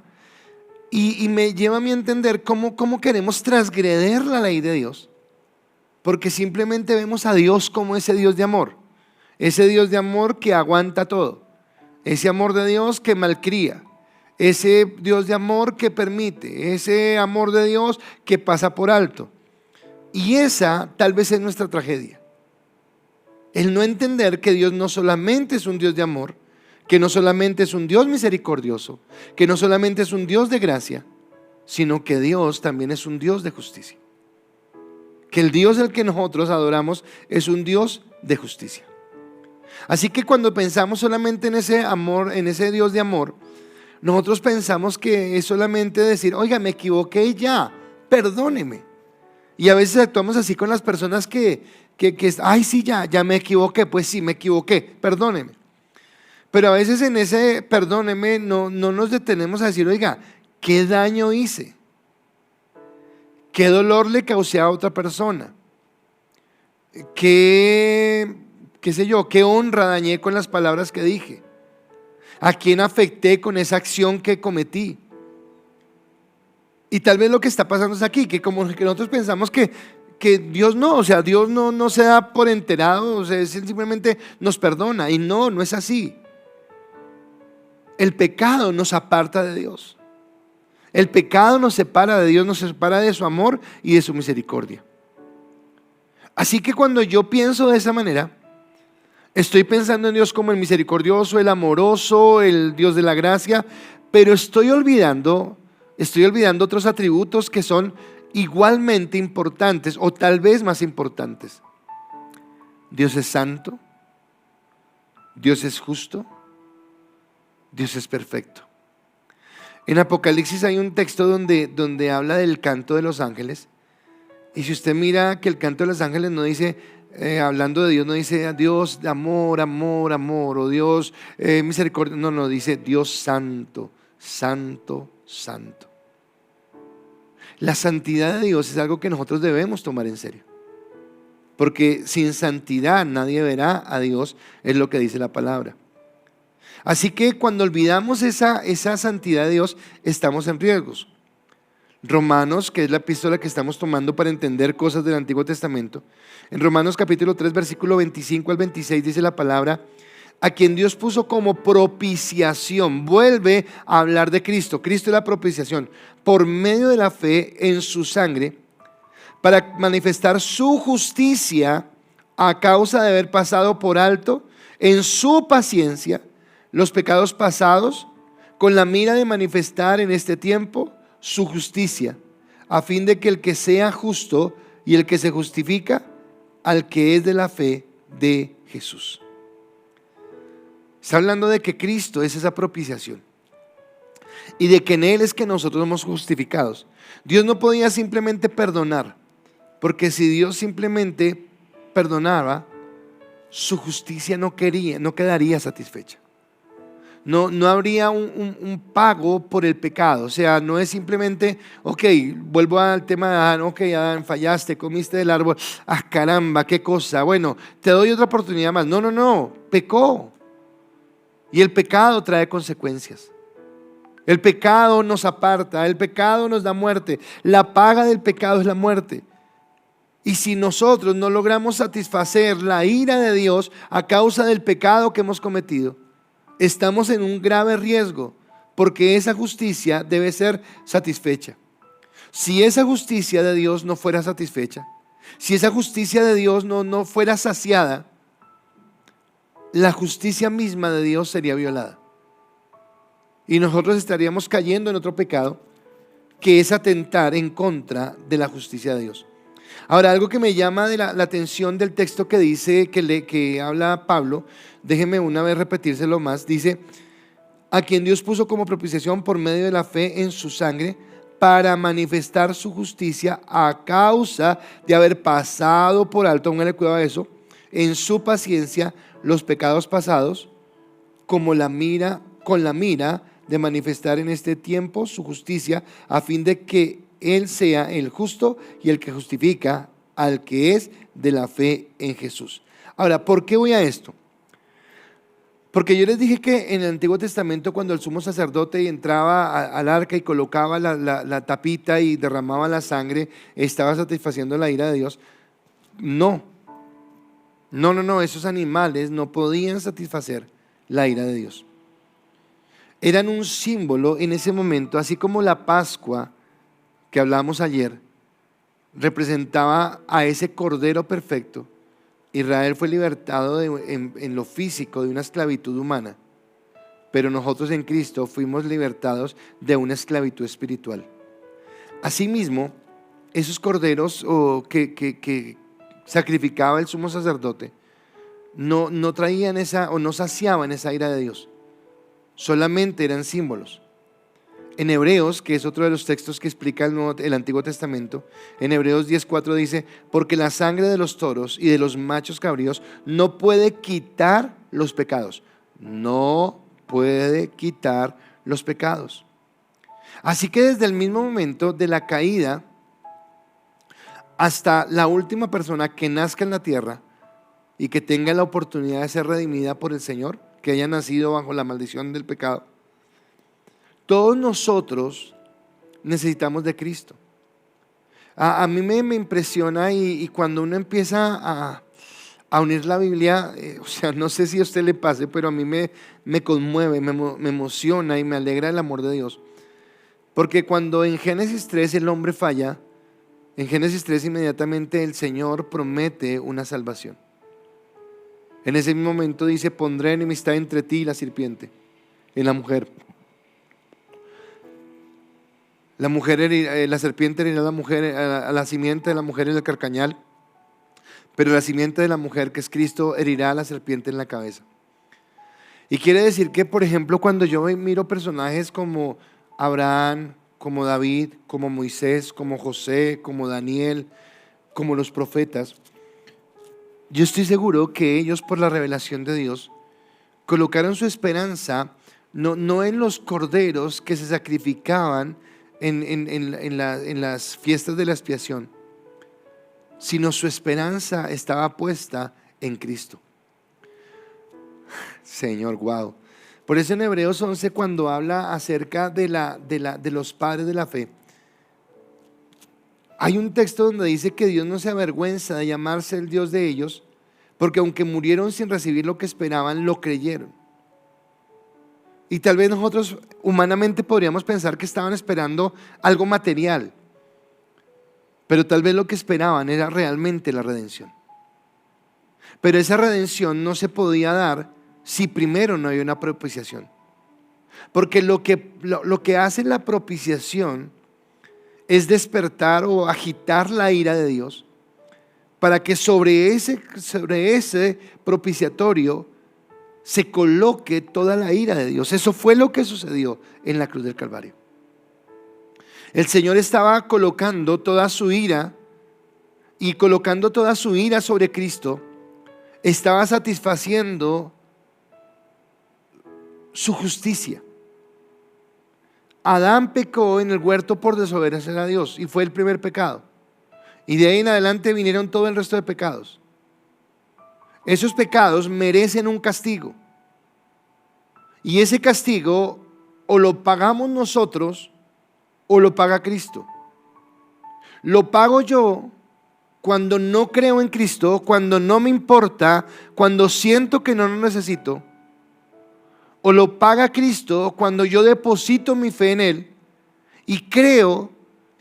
Y me lleva a mí a entender cómo queremos transgreder la ley de Dios, porque simplemente vemos a Dios como ese Dios de amor que aguanta todo, ese amor de Dios que malcría, ese Dios de amor que permite, ese amor de Dios que pasa por alto. Y esa tal vez es nuestra tragedia, el no entender que Dios no solamente es un Dios de amor, que no solamente es un Dios misericordioso, que no solamente es un Dios de gracia, sino que Dios también es un Dios de justicia. Que el Dios al que nosotros adoramos es un Dios de justicia. Así que cuando pensamos solamente en ese amor, en ese Dios de amor, nosotros pensamos que es solamente decir, oiga, me equivoqué y ya, perdóneme. Y a veces actuamos así con las personas que ay, sí, ya me equivoqué, pues sí, me equivoqué, perdóneme. Pero a veces en ese perdóneme no nos detenemos a decir, oiga, ¿qué daño hice? ¿Qué dolor le causé a otra persona? ¿Qué sé yo? ¿Qué honra dañé con las palabras que dije? ¿A quién afecté con esa acción que cometí? Y tal vez lo que está pasando es aquí, que como que nosotros pensamos que Dios no, o sea, Dios no se da por enterado, o sea, Él simplemente nos perdona. Y no es así. El pecado nos aparta de Dios. El pecado nos separa de Dios, nos separa de su amor y de su misericordia. Así que cuando yo pienso de esa manera, estoy pensando en Dios como el misericordioso, el amoroso, el Dios de la gracia, pero estoy olvidando otros atributos que son igualmente importantes o tal vez más importantes. Dios es santo, Dios es justo, Dios es perfecto. En Apocalipsis hay un texto donde habla del canto de los ángeles. Y si usted mira que el canto de los ángeles no dice, hablando de Dios, no dice Dios de amor, amor, amor, o Dios misericordia. No, dice Dios santo, santo, santo. La santidad de Dios es algo que nosotros debemos tomar en serio. Porque sin santidad nadie verá a Dios, es lo que dice la palabra. Así que cuando olvidamos esa santidad de Dios, estamos en riesgos. Romanos, que es la epístola que estamos tomando para entender cosas del Antiguo Testamento, en Romanos capítulo 3, versículo 25 al 26 dice la palabra, a quien Dios puso como propiciación. Vuelve a hablar de Cristo. Cristo es la propiciación por medio de la fe en su sangre, para manifestar su justicia a causa de haber pasado por alto en su paciencia los pecados pasados, con la mira de manifestar en este tiempo su justicia, a fin de que el que sea justo y el que se justifica, al que es de la fe de Jesús. Está hablando de que Cristo es esa propiciación y de que en Él es que nosotros somos justificados. Dios no podía simplemente perdonar, porque si Dios simplemente perdonaba, su justicia no quedaría satisfecha. No habría un pago por el pecado. O sea, no es simplemente, ok, vuelvo al tema de Adán, ok, Adán, fallaste, comiste del árbol, caramba, qué cosa, bueno, te doy otra oportunidad más. No, pecó. Y el pecado trae consecuencias. El pecado nos aparta, el pecado nos da muerte. La paga del pecado es la muerte. Y si nosotros no logramos satisfacer la ira de Dios a causa del pecado que hemos cometido, estamos en un grave riesgo, porque esa justicia debe ser satisfecha. Si esa justicia de Dios no fuera satisfecha, si esa justicia de Dios no fuera saciada, la justicia misma de Dios sería violada. Y nosotros estaríamos cayendo en otro pecado, que es atentar en contra de la justicia de Dios. Ahora, algo que me llama de la atención del texto que dice, que habla Pablo, déjeme una vez repetírselo más, dice, a quien Dios puso como propiciación por medio de la fe en su sangre, para manifestar su justicia a causa de haber pasado por alto, póngale cuidado a eso, en su paciencia los pecados pasados, con la mira de manifestar en este tiempo su justicia, a fin de que Él sea el justo y el que justifica al que es de la fe en Jesús. Ahora, ¿por qué voy a esto? Porque yo les dije que en el Antiguo Testamento, cuando el sumo sacerdote entraba al arca y colocaba la tapita y derramaba la sangre, estaba satisfaciendo la ira de Dios. No, esos animales no podían satisfacer la ira de Dios. Eran un símbolo en ese momento, así como la Pascua que hablamos ayer representaba a ese Cordero perfecto. Israel fue libertado en lo físico de una esclavitud humana, pero nosotros en Cristo fuimos libertados de una esclavitud espiritual. Asimismo, esos corderos que sacrificaba el sumo sacerdote no traían esa, o no saciaban esa ira de Dios, solamente eran símbolos. En Hebreos, que es otro de los textos que explica el Antiguo Testamento, en Hebreos 10:4 dice: porque la sangre de los toros y de los machos cabríos no puede quitar los pecados. No puede quitar los pecados. Así que desde el mismo momento de la caída hasta la última persona que nazca en la tierra y que tenga la oportunidad de ser redimida por el Señor, que haya nacido bajo la maldición del pecado, todos nosotros necesitamos de Cristo. A mí me impresiona y cuando uno empieza a unir la Biblia, o sea, no sé si a usted le pase, pero a mí me conmueve, me emociona y me alegra el amor de Dios. Porque cuando en Génesis 3 el hombre falla, en Génesis 3 inmediatamente el Señor promete una salvación. En ese mismo momento dice: pondré enemistad entre ti y la serpiente, en la mujer. La serpiente herirá a la mujer, a la simiente de la mujer en el carcañal, pero la simiente de la mujer, que es Cristo, herirá a la serpiente en la cabeza. Y quiere decir que, por ejemplo, cuando yo miro personajes como Abraham, como David, como Moisés, como José, como Daniel, como los profetas, yo estoy seguro que ellos, por la revelación de Dios, colocaron su esperanza no en los corderos que se sacrificaban en las fiestas de la expiación, sino su esperanza estaba puesta en Cristo. Señor, wow. Por eso en Hebreos 11, cuando habla acerca de los padres de la fe, hay un texto donde dice que Dios no se avergüenza de llamarse el Dios de ellos, porque aunque murieron sin recibir lo que esperaban, lo creyeron. Y tal vez nosotros humanamente podríamos pensar que estaban esperando algo material, pero tal vez lo que esperaban era realmente la redención. Pero esa redención no se podía dar si primero no hay una propiciación. Porque lo que hace la propiciación es despertar o agitar la ira de Dios para que sobre ese propiciatorio se coloque toda la ira de Dios. Eso fue lo que sucedió en la cruz del Calvario. El Señor estaba colocando toda su ira, y colocando toda su ira sobre Cristo, estaba satisfaciendo su justicia. Adán pecó en el huerto por desobedecer a Dios y fue el primer pecado. Y de ahí en adelante vinieron todo el resto de pecados. Esos pecados merecen un castigo. Y ese castigo o lo pagamos nosotros o lo paga Cristo. Lo pago yo cuando no creo en Cristo, cuando no me importa, cuando siento que no lo necesito. O lo paga Cristo cuando yo deposito mi fe en Él y creo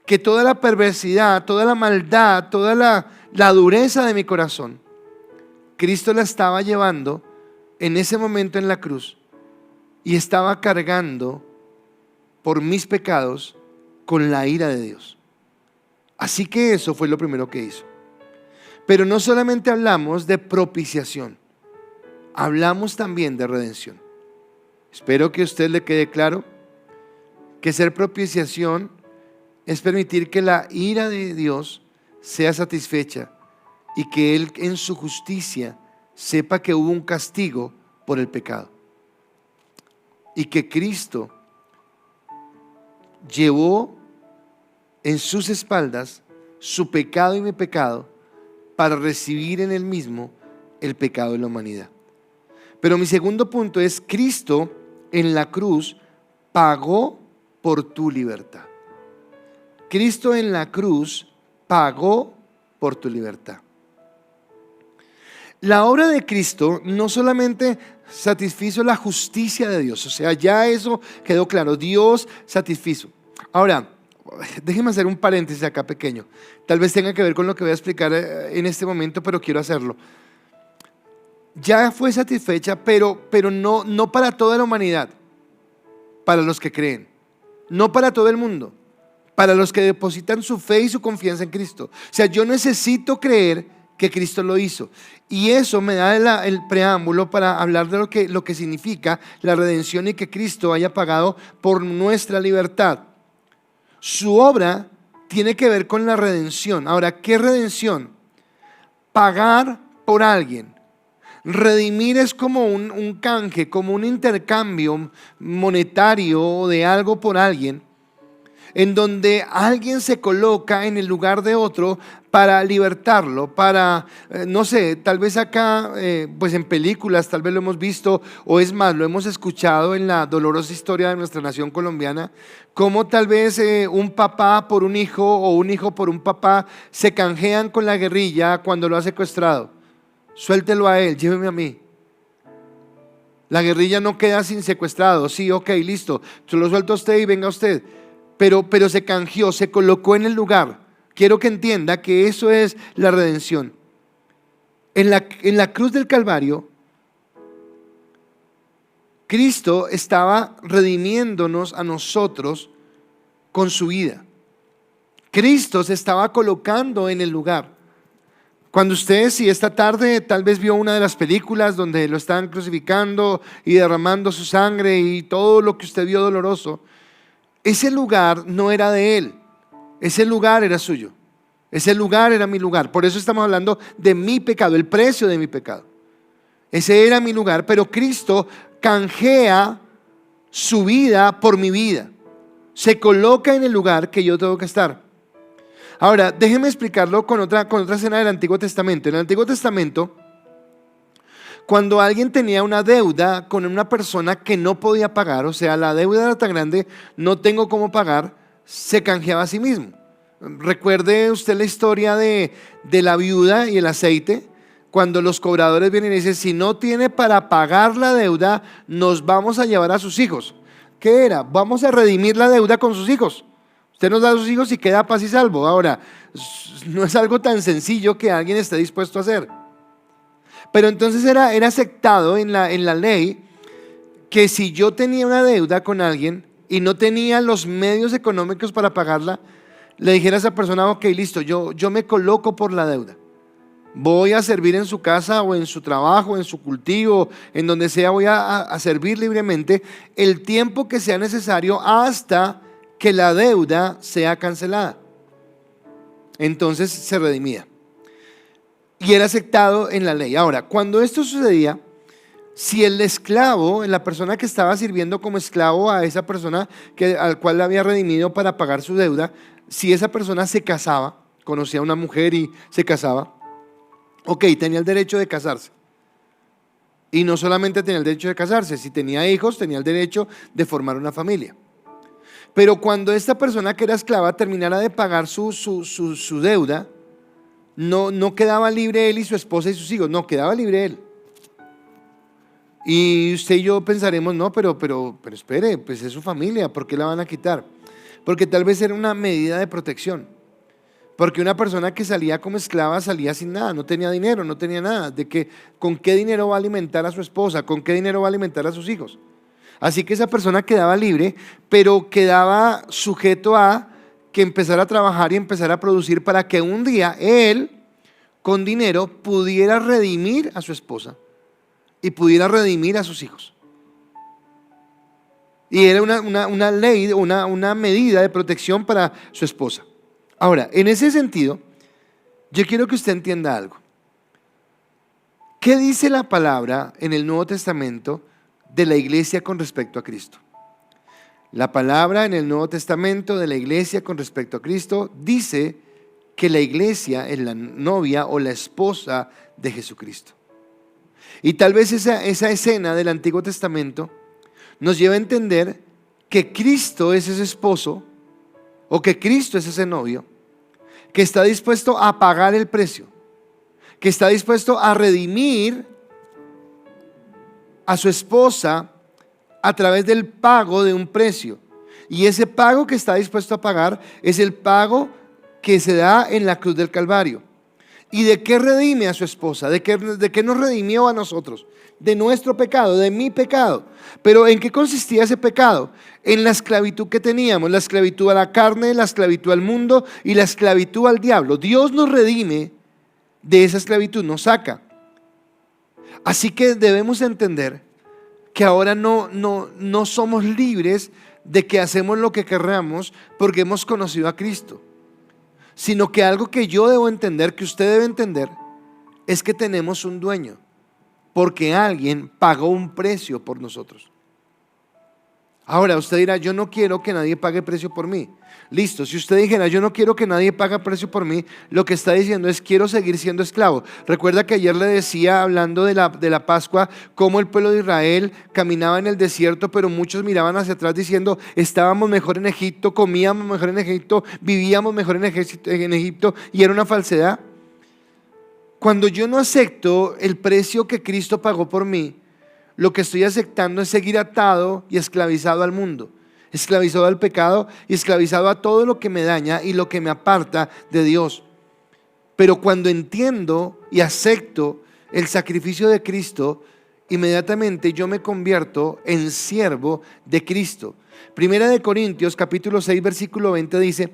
que toda la perversidad, toda la maldad, toda la dureza de mi corazón, Cristo la estaba llevando en ese momento en la cruz y estaba cargando por mis pecados con la ira de Dios. Así que eso fue lo primero que hizo. Pero no solamente hablamos de propiciación, hablamos también de redención. Espero que a usted le quede claro que ser propiciación es permitir que la ira de Dios sea satisfecha y que Él en su justicia sepa que hubo un castigo por el pecado y que Cristo llevó en sus espaldas su pecado y mi pecado para recibir en Él mismo el pecado de la humanidad. Pero mi segundo punto es: Cristo en la cruz pagó por tu libertad. Cristo en la cruz pagó por tu libertad. La obra de Cristo no solamente satisfizo la justicia de Dios, o sea, ya eso quedó claro, Dios satisfizo. Ahora, déjeme hacer un paréntesis acá pequeño, tal vez tenga que ver con lo que voy a explicar en este momento, pero quiero hacerlo. Ya fue satisfecha, pero no para toda la humanidad, para los que creen, no para todo el mundo, para los que depositan su fe y su confianza en Cristo. O sea, yo necesito creer que Cristo lo hizo, y eso me da el preámbulo para hablar de lo que significa la redención y que Cristo haya pagado por nuestra libertad. Su obra tiene que ver con la redención. Ahora, ¿qué redención? Pagar por alguien. Redimir es como un canje, como un intercambio monetario de algo por alguien, en donde alguien se coloca en el lugar de otro para libertarlo, para, no sé, tal vez acá, pues en películas tal vez lo hemos visto, o es más, lo hemos escuchado en la dolorosa historia de nuestra nación colombiana, como tal vez un papá por un hijo o un hijo por un papá se canjean con la guerrilla cuando lo ha secuestrado. Suéltelo a él, lléveme a mí. La guerrilla no queda sin secuestrado. Sí, ok, listo, se lo suelto a usted y venga usted. Pero se canjeó, se colocó en el lugar. Quiero que entienda que eso es la redención. En la cruz del Calvario, Cristo estaba redimiéndonos a nosotros con su vida. Cristo se estaba colocando en el lugar. Cuando usted, si esta tarde tal vez vio una de las películas donde lo están crucificando y derramando su sangre y todo lo que usted vio doloroso, ese lugar no era de él, ese lugar era suyo, ese lugar era mi lugar. Por eso estamos hablando de mi pecado, el precio de mi pecado. Ese era mi lugar, pero Cristo canjea su vida por mi vida, se coloca en el lugar que yo tengo que estar. Ahora, déjeme explicarlo con otra escena del Antiguo Testamento. En el Antiguo Testamento, cuando alguien tenía una deuda con una persona que no podía pagar, o sea, la deuda era tan grande, no tengo cómo pagar, se canjeaba a sí mismo. Recuerde usted la historia de la viuda y el aceite, cuando los cobradores vienen y dicen: si no tiene para pagar la deuda, nos vamos a llevar a sus hijos. ¿Qué era? Vamos a redimir la deuda con sus hijos. Usted nos da a sus hijos y queda paz y salvo. Ahora, no es algo tan sencillo que alguien esté dispuesto a hacer. Pero entonces era aceptado en la ley que si yo tenía una deuda con alguien y no tenía los medios económicos para pagarla, le dijera a esa persona: ok, listo, yo me coloco por la deuda. Voy a servir en su casa o en su trabajo, en su cultivo, en donde sea, voy a servir libremente el tiempo que sea necesario hasta que la deuda sea cancelada. Entonces se redimía y era aceptado en la ley. Ahora, cuando esto sucedía, si el esclavo, la persona que estaba sirviendo como esclavo a esa persona al cual le había redimido para pagar su deuda, si esa persona se casaba, conocía a una mujer y se casaba, ok, tenía el derecho de casarse. Y no solamente tenía el derecho de casarse, si tenía hijos, tenía el derecho de formar una familia. Pero cuando esta persona que era esclava terminara de pagar su deuda, no quedaba libre él y su esposa y sus hijos, no, quedaba libre él. Y usted y yo pensaremos: no, pero espere, pues es su familia, ¿por qué la van a quitar? Porque tal vez era una medida de protección. Porque una persona que salía como esclava salía sin nada, no tenía dinero, no tenía nada. ¿Con qué dinero va a alimentar a su esposa? ¿Con qué dinero va a alimentar a sus hijos? Así que esa persona quedaba libre, pero quedaba sujeto a que empezara a trabajar y empezara a producir para que un día él, con dinero, pudiera redimir a su esposa y pudiera redimir a sus hijos. Y era una ley, una medida de protección para su esposa. Ahora, en ese sentido, yo quiero que usted entienda algo. ¿Qué dice la palabra en el Nuevo Testamento de la iglesia con respecto a Cristo? La palabra en el Nuevo Testamento de la iglesia con respecto a Cristo dice que la iglesia es la novia o la esposa de Jesucristo. Y tal vez esa escena del Antiguo Testamento nos lleva a entender que Cristo es ese esposo, o que Cristo es ese novio, que está dispuesto a pagar el precio, que está dispuesto a redimir a su esposa a través del pago de un precio. Y ese pago que está dispuesto a pagar es el pago que se da en la cruz del Calvario. ¿Y de qué redime a su esposa? ¿De qué nos redimió a nosotros? De nuestro pecado, de mi pecado. Pero ¿en qué consistía ese pecado? En la esclavitud que teníamos, la esclavitud a la carne, la esclavitud al mundo y la esclavitud al diablo. Dios nos redime de esa esclavitud, nos saca. Así que debemos entender que ahora no somos libres de que hacemos lo que querramos porque hemos conocido a Cristo, sino que algo que yo debo entender, que usted debe entender, es que tenemos un dueño, porque alguien pagó un precio por nosotros. Ahora usted dirá, yo no quiero que nadie pague precio por mí. Listo, si usted dijera, yo no quiero que nadie pague precio por mí, lo que está diciendo es, quiero seguir siendo esclavo. Recuerda que ayer le decía, hablando de la Pascua, cómo el pueblo de Israel caminaba en el desierto, pero muchos miraban hacia atrás diciendo, estábamos mejor en Egipto, comíamos mejor en Egipto, vivíamos mejor en Egipto, y era una falsedad. Cuando yo no acepto el precio que Cristo pagó por mí, lo que estoy aceptando es seguir atado y esclavizado al mundo, esclavizado al pecado y esclavizado a todo lo que me daña y lo que me aparta de Dios. Pero cuando entiendo y acepto el sacrificio de Cristo, inmediatamente yo me convierto en siervo de Cristo. Primera de Corintios capítulo 6 versículo 20 dice,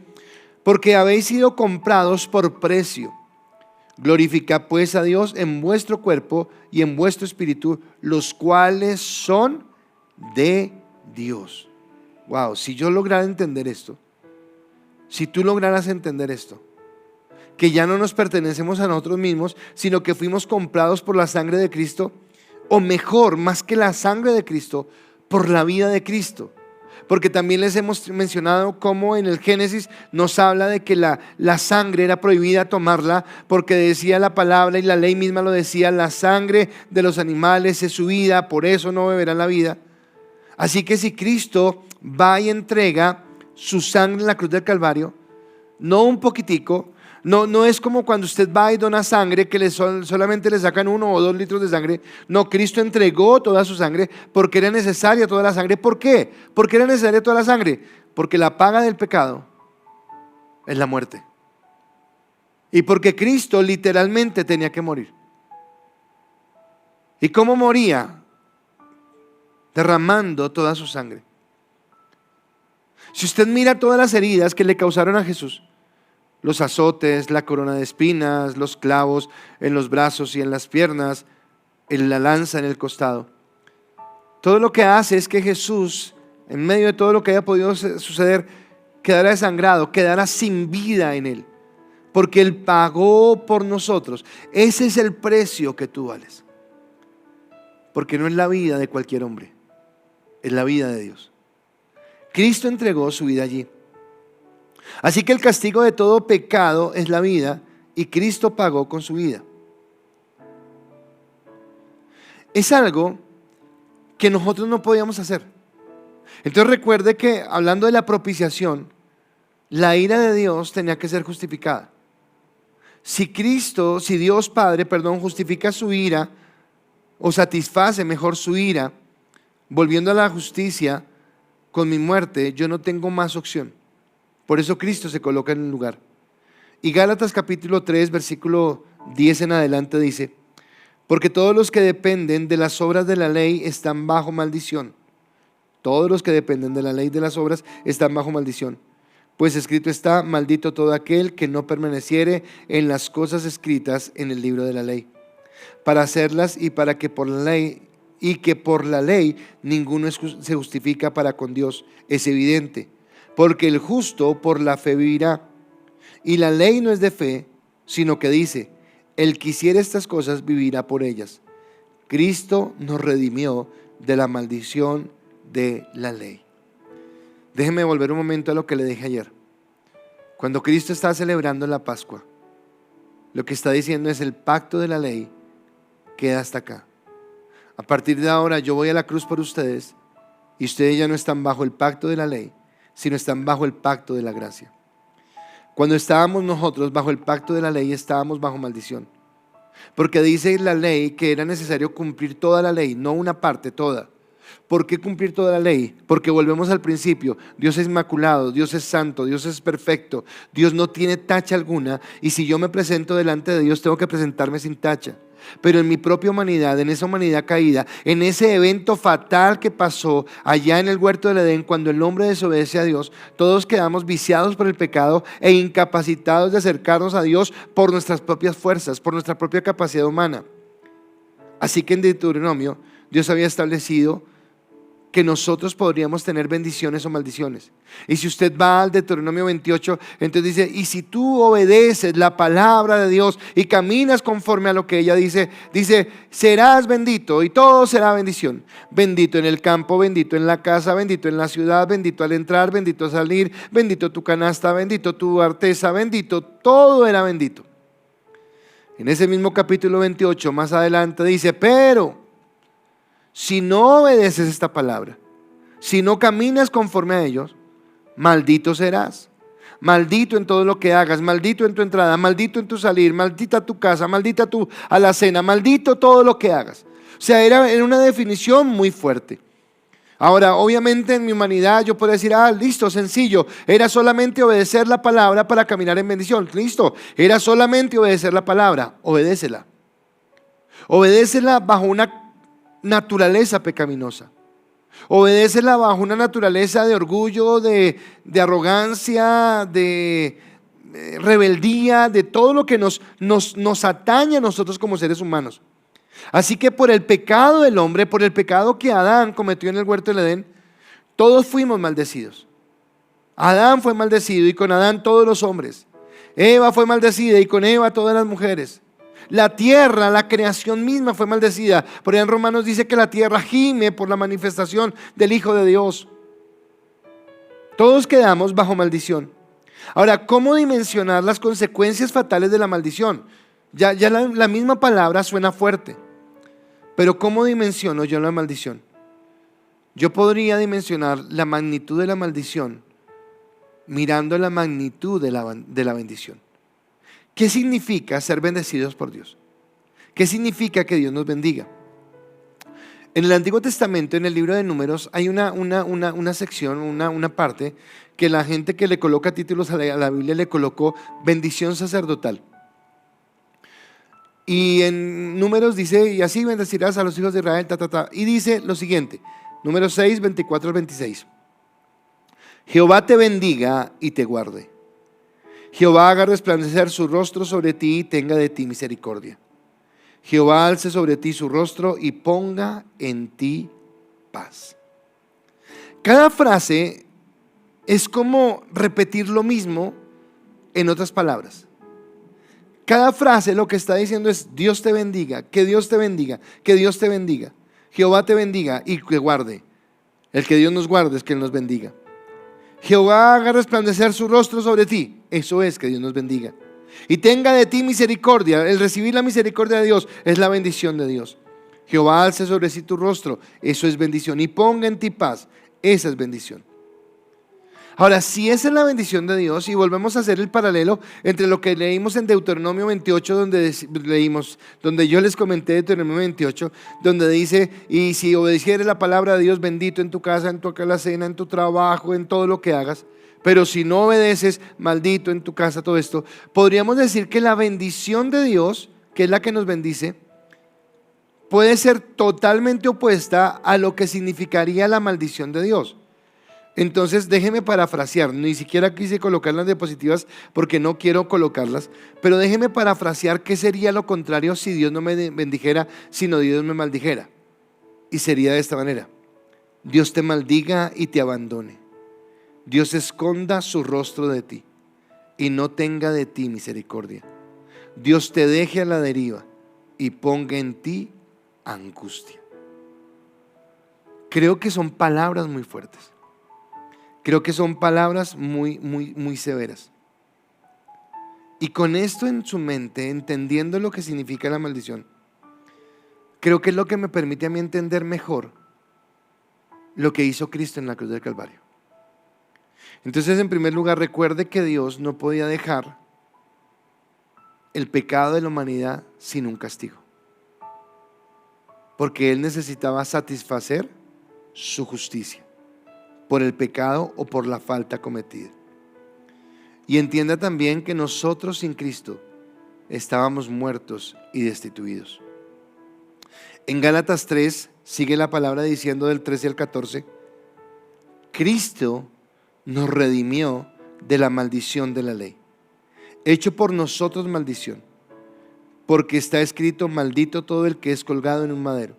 porque habéis sido comprados por precio. Glorificad pues a Dios en vuestro cuerpo y en vuestro espíritu, los cuales son de Dios. Wow, si yo lograra entender esto, si tú lograras entender esto, que ya no nos pertenecemos a nosotros mismos, sino que fuimos comprados por la sangre de Cristo, o mejor, más que la sangre de Cristo, por la vida de Cristo. Porque también les hemos mencionado cómo en el Génesis nos habla de que la sangre era prohibida tomarla, porque decía la palabra y la ley misma lo decía, la sangre de los animales es su vida, por eso no beberán la vida. Así que si Cristo va y entrega su sangre en la cruz del Calvario, no un poquitico, no es como cuando usted va y dona sangre que solamente le sacan 1 o 2 litros de sangre. No, Cristo entregó toda su sangre porque era necesaria toda la sangre. ¿Por qué? ¿Por qué era necesaria toda la sangre? Porque la paga del pecado es la muerte. Y porque Cristo literalmente tenía que morir. ¿Y cómo moría? Derramando toda su sangre. Si usted mira todas las heridas que le causaron a Jesús, los azotes, la corona de espinas, los clavos en los brazos y en las piernas, la lanza en el costado, todo lo que hace es que Jesús, en medio de todo lo que haya podido suceder, quedara desangrado, quedara sin vida en él, porque Él pagó por nosotros. Ese es el precio que tú vales, porque no es la vida de cualquier hombre, es la vida de Dios. Cristo entregó su vida allí. Así que el castigo de todo pecado es la vida, y Cristo pagó con su vida. Es algo que nosotros no podíamos hacer. Entonces recuerde que hablando de la propiciación, la ira de Dios tenía que ser justificada. Si Dios Padre, justifica su ira, o satisface mejor su ira, volviendo a la justicia con mi muerte, yo no tengo más opción. Por eso Cristo se coloca en el lugar. Y Gálatas capítulo 3 versículo 10 en adelante dice, porque todos los que dependen de las obras de la ley están bajo maldición. Todos los que dependen de la ley de las obras están bajo maldición. Pues escrito está, maldito todo aquel que no permaneciere en las cosas escritas en el libro de la ley, para hacerlas, y para que por la ley, y que por la ley ninguno se justifica para con Dios. Es evidente, porque el justo por la fe vivirá. Y la ley no es de fe, sino que dice, el que hiciere estas cosas vivirá por ellas. Cristo nos redimió de la maldición de la ley. Déjeme volver un momento a lo que le dije ayer. Cuando Cristo está celebrando la Pascua, lo que está diciendo es, el pacto de la ley queda hasta acá. A partir de ahora yo voy a la cruz por ustedes y ustedes ya no están bajo el pacto de la ley, sino están bajo el pacto de la gracia. Cuando estábamos nosotros bajo el pacto de la ley, estábamos bajo maldición. Porque dice la ley que era necesario cumplir toda la ley, no una parte, toda. ¿Por qué cumplir toda la ley? Porque volvemos al principio. Dios es inmaculado, Dios es santo, Dios es perfecto, Dios no tiene tacha alguna. Y si yo me presento delante de Dios, tengo que presentarme sin tacha. Pero en mi propia humanidad, en esa humanidad caída, en ese evento fatal que pasó allá en el huerto del Edén, cuando el hombre desobedece a Dios, todos quedamos viciados por el pecado e incapacitados de acercarnos a Dios por nuestras propias fuerzas, por nuestra propia capacidad humana. Así que en Deuteronomio Dios había establecido que nosotros podríamos tener bendiciones o maldiciones. Y si usted va al Deuteronomio 28, entonces dice, y si tú obedeces la palabra de Dios y caminas conforme a lo que ella dice, serás bendito y todo será bendición. Bendito en el campo, bendito en la casa, bendito en la ciudad, bendito al entrar, bendito al salir, bendito tu canasta, bendito tu arteza, bendito, todo era bendito. En ese mismo capítulo 28, más adelante dice, pero si no obedeces esta palabra, si no caminas conforme a ellos, maldito serás. Maldito en todo lo que hagas, maldito en tu entrada, maldito en tu salir, maldita tu casa, maldita tu alacena, maldito todo lo que hagas. O sea, era una definición muy fuerte. Ahora, obviamente en mi humanidad yo puedo decir, listo, sencillo, era solamente obedecer la palabra para caminar en bendición. Listo, era solamente obedecer la palabra, obedécela. Obedécela bajo una naturaleza pecaminosa. Obedécela bajo una naturaleza de orgullo, de arrogancia, de rebeldía, de todo lo que nos atañe a nosotros como seres humanos. Así que por el pecado del hombre, por el pecado que Adán cometió en el huerto del Edén, todos fuimos maldecidos. Adán fue maldecido y con Adán todos los hombres. Eva fue maldecida y con Eva todas las mujeres. La tierra, la creación misma fue maldecida. Por ahí en Romanos dice que la tierra gime por la manifestación del Hijo de Dios. Todos quedamos bajo maldición. Ahora, ¿cómo dimensionar las consecuencias fatales de la maldición? Ya la misma palabra suena fuerte. Pero ¿cómo dimensiono yo la maldición? Yo podría dimensionar la magnitud de la maldición mirando la magnitud de la bendición. ¿Qué significa ser bendecidos por Dios? ¿Qué significa que Dios nos bendiga? En el Antiguo Testamento, en el libro de Números, hay una sección, una parte que la gente que le coloca títulos a la Biblia le colocó bendición sacerdotal. Y en Números dice, y así bendecirás a los hijos de Israel, y dice lo siguiente, Números 6, 24 al 26. Jehová te bendiga y te guarde. Jehová haga resplandecer su rostro sobre ti y tenga de ti misericordia. Jehová alce sobre ti su rostro y ponga en ti paz. Cada frase es como repetir lo mismo en otras palabras. Cada frase lo que está diciendo es Dios te bendiga, que Dios te bendiga, que Dios te bendiga. Jehová te bendiga y que guarde. El que Dios nos guarde es que Él nos bendiga. Jehová haga resplandecer su rostro sobre ti. Eso es que Dios nos bendiga. Y tenga de ti misericordia. El recibir la misericordia de Dios es la bendición de Dios. Jehová alce sobre sí tu rostro. Eso es bendición. Y ponga en ti paz. Esa es bendición. Ahora, si esa es la bendición de Dios, y volvemos a hacer el paralelo entre lo que leímos en Deuteronomio 28, donde yo les comenté Deuteronomio 28, donde dice, y si obedecieres la palabra de Dios, bendito en tu casa, en tu alacena, en tu trabajo, en todo lo que hagas. Pero si no obedeces, maldito en tu casa, todo esto. Podríamos decir que la bendición de Dios, que es la que nos bendice, puede ser totalmente opuesta a lo que significaría la maldición de Dios. Entonces déjeme parafrasear, ni siquiera quise colocar las diapositivas porque no quiero colocarlas, pero déjeme parafrasear qué sería lo contrario si Dios no me bendijera, sino Dios me maldijera. Y sería de esta manera: Dios te maldiga y te abandone. Dios esconda su rostro de ti y no tenga de ti misericordia. Dios te deje a la deriva y ponga en ti angustia. Creo que son palabras muy fuertes. Creo que son palabras muy severas. Y con esto en su mente, entendiendo lo que significa la maldición, creo que es lo que me permite a mí entender mejor lo que hizo Cristo en la cruz del Calvario. Entonces, en primer lugar, recuerde que Dios no podía dejar el pecado de la humanidad sin un castigo, porque Él necesitaba satisfacer su justicia por el pecado o por la falta cometida. Y entienda también que nosotros sin Cristo estábamos muertos y destituidos. En Gálatas 3 sigue la palabra diciendo del 13 al 14: Cristo nos redimió de la maldición de la ley, hecho por nosotros maldición, porque está escrito: maldito todo el que es colgado en un madero,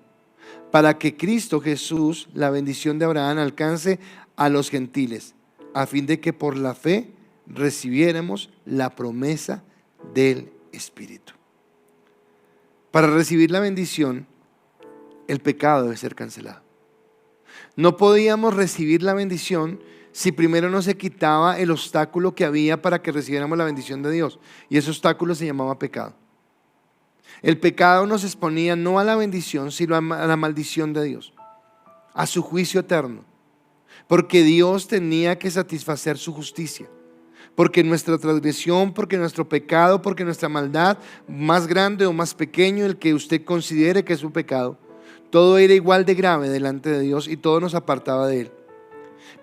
para que Cristo Jesús, la bendición de Abraham, alcance a los gentiles, a fin de que por la fe recibiéramos la promesa del Espíritu. Para recibir la bendición, el pecado debe ser cancelado. No podíamos recibir la bendición si primero no se quitaba el obstáculo que había para que recibiéramos la bendición de Dios, y ese obstáculo se llamaba pecado. El pecado nos exponía no a la bendición, sino a la maldición de Dios, a su juicio eterno, porque Dios tenía que satisfacer su justicia, porque nuestra transgresión, porque nuestro pecado, porque nuestra maldad, más grande o más pequeño, el que usted considere que es un pecado, todo era igual de grave delante de Dios y todo nos apartaba de Él.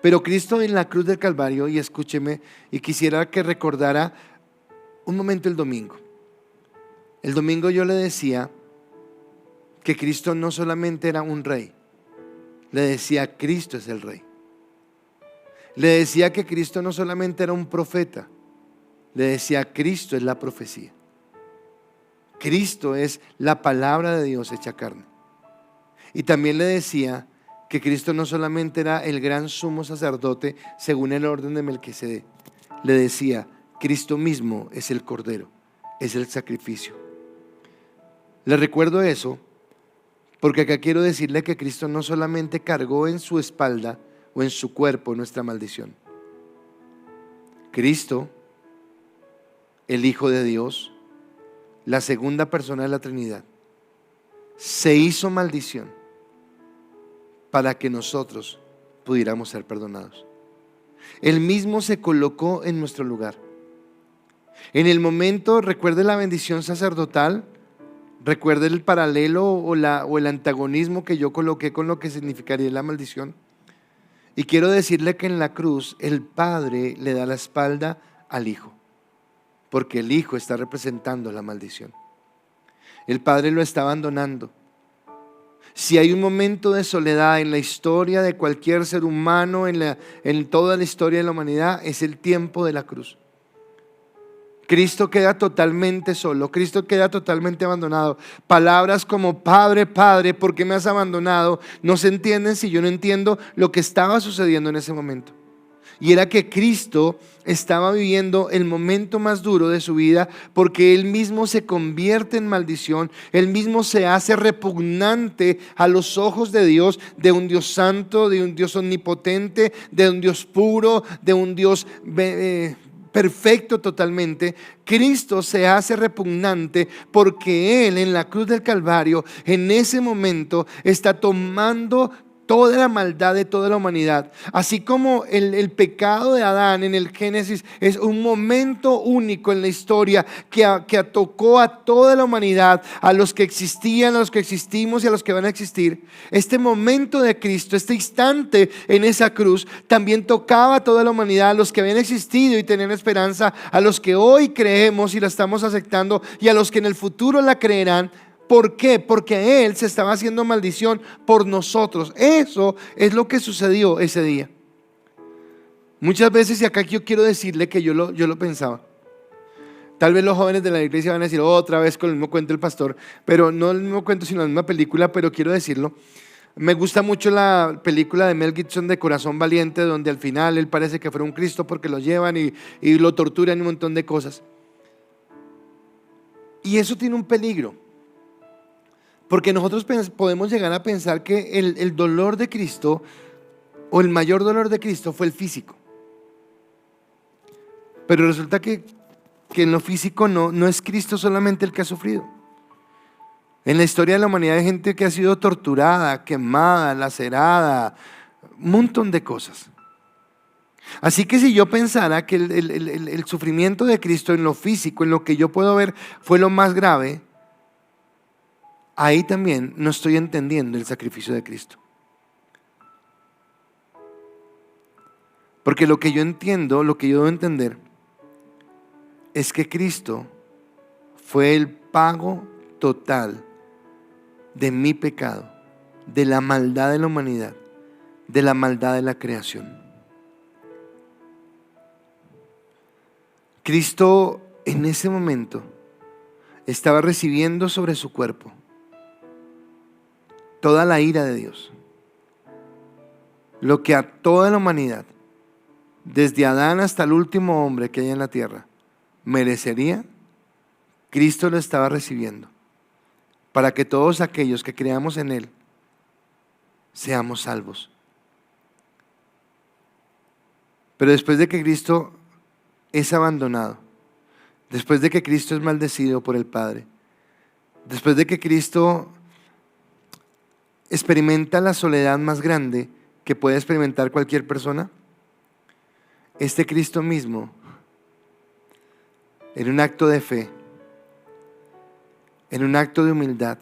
Pero Cristo en la cruz del Calvario, y escúcheme, y quisiera que recordara un momento el domingo. El domingo yo le decía que Cristo no solamente era un rey, le decía: Cristo es el rey. Le decía que Cristo no solamente era un profeta, le decía: Cristo es la profecía. Cristo es la palabra de Dios hecha carne. Y también le decía que Cristo no solamente era el gran sumo sacerdote según el orden de Melquisedec, le decía: Cristo mismo es el Cordero, es el sacrificio. Le recuerdo eso porque acá quiero decirle que Cristo no solamente cargó en su espalda o en su cuerpo nuestra maldición. Cristo, el Hijo de Dios, la segunda persona de la Trinidad, se hizo maldición para que nosotros pudiéramos ser perdonados. Él mismo se colocó en nuestro lugar. En el momento, recuerde la bendición sacerdotal, recuerde el paralelo o el antagonismo que yo coloqué con lo que significaría la maldición. Y quiero decirle que en la cruz el Padre le da la espalda al Hijo, porque el Hijo está representando la maldición. El Padre lo está abandonando. Si hay un momento de soledad en la historia de cualquier ser humano, en toda la historia de la humanidad, es el tiempo de la cruz. Cristo queda totalmente solo, Cristo queda totalmente abandonado. Palabras como: Padre, Padre, ¿por qué me has abandonado?, no se entienden si yo no entiendo lo que estaba sucediendo en ese momento. Y era que Cristo estaba viviendo el momento más duro de su vida, porque Él mismo se convierte en maldición, Él mismo se hace repugnante a los ojos de Dios, de un Dios santo, de un Dios omnipotente, de un Dios puro, de un Dios perfecto totalmente. Cristo se hace repugnante porque Él en la cruz del Calvario, en ese momento, está tomando toda la maldad de toda la humanidad. Así como el pecado de Adán en el Génesis es un momento único en la historia que tocó a toda la humanidad, a los que existían, a los que existimos y a los que van a existir. Este momento de Cristo, este instante en esa cruz, también tocaba a toda la humanidad, a los que habían existido y tenían esperanza, a los que hoy creemos y la estamos aceptando, y a los que en el futuro la creerán. ¿Por qué? Porque Él se estaba haciendo maldición por nosotros. Eso es lo que sucedió ese día. Muchas veces, y acá yo quiero decirle que yo lo pensaba. Tal vez los jóvenes de la iglesia van a decir: otra vez con el mismo cuento el pastor, pero no el mismo cuento sino la misma película, pero quiero decirlo. Me gusta mucho la película de Mel Gibson de Corazón Valiente, donde al final él parece que fuera un Cristo porque lo llevan y lo torturan y un montón de cosas. Y eso tiene un peligro. Porque nosotros podemos llegar a pensar que el dolor de Cristo, o el mayor dolor de Cristo, fue el físico. Pero resulta que en lo físico no es Cristo solamente el que ha sufrido. En la historia de la humanidad hay gente que ha sido torturada, quemada, lacerada, un montón de cosas. Así que si yo pensara que el sufrimiento de Cristo en lo físico, en lo que yo puedo ver, fue lo más grave, ahí también no estoy entendiendo el sacrificio de Cristo. Porque lo que yo entiendo, lo que yo debo entender, es que Cristo fue el pago total de mi pecado, de la maldad de la humanidad, de la maldad de la creación. Cristo en ese momento estaba recibiendo sobre su cuerpo toda la ira de Dios. Lo que a toda la humanidad, desde Adán hasta el último hombre que hay en la tierra, merecería, Cristo lo estaba recibiendo para que todos aquellos que creamos en Él seamos salvos. Pero después de que Cristo es abandonado, después de que Cristo es maldecido por el Padre, después de que Cristo experimenta la soledad más grande que puede experimentar cualquier persona, este Cristo mismo, en un acto de fe, en un acto de humildad,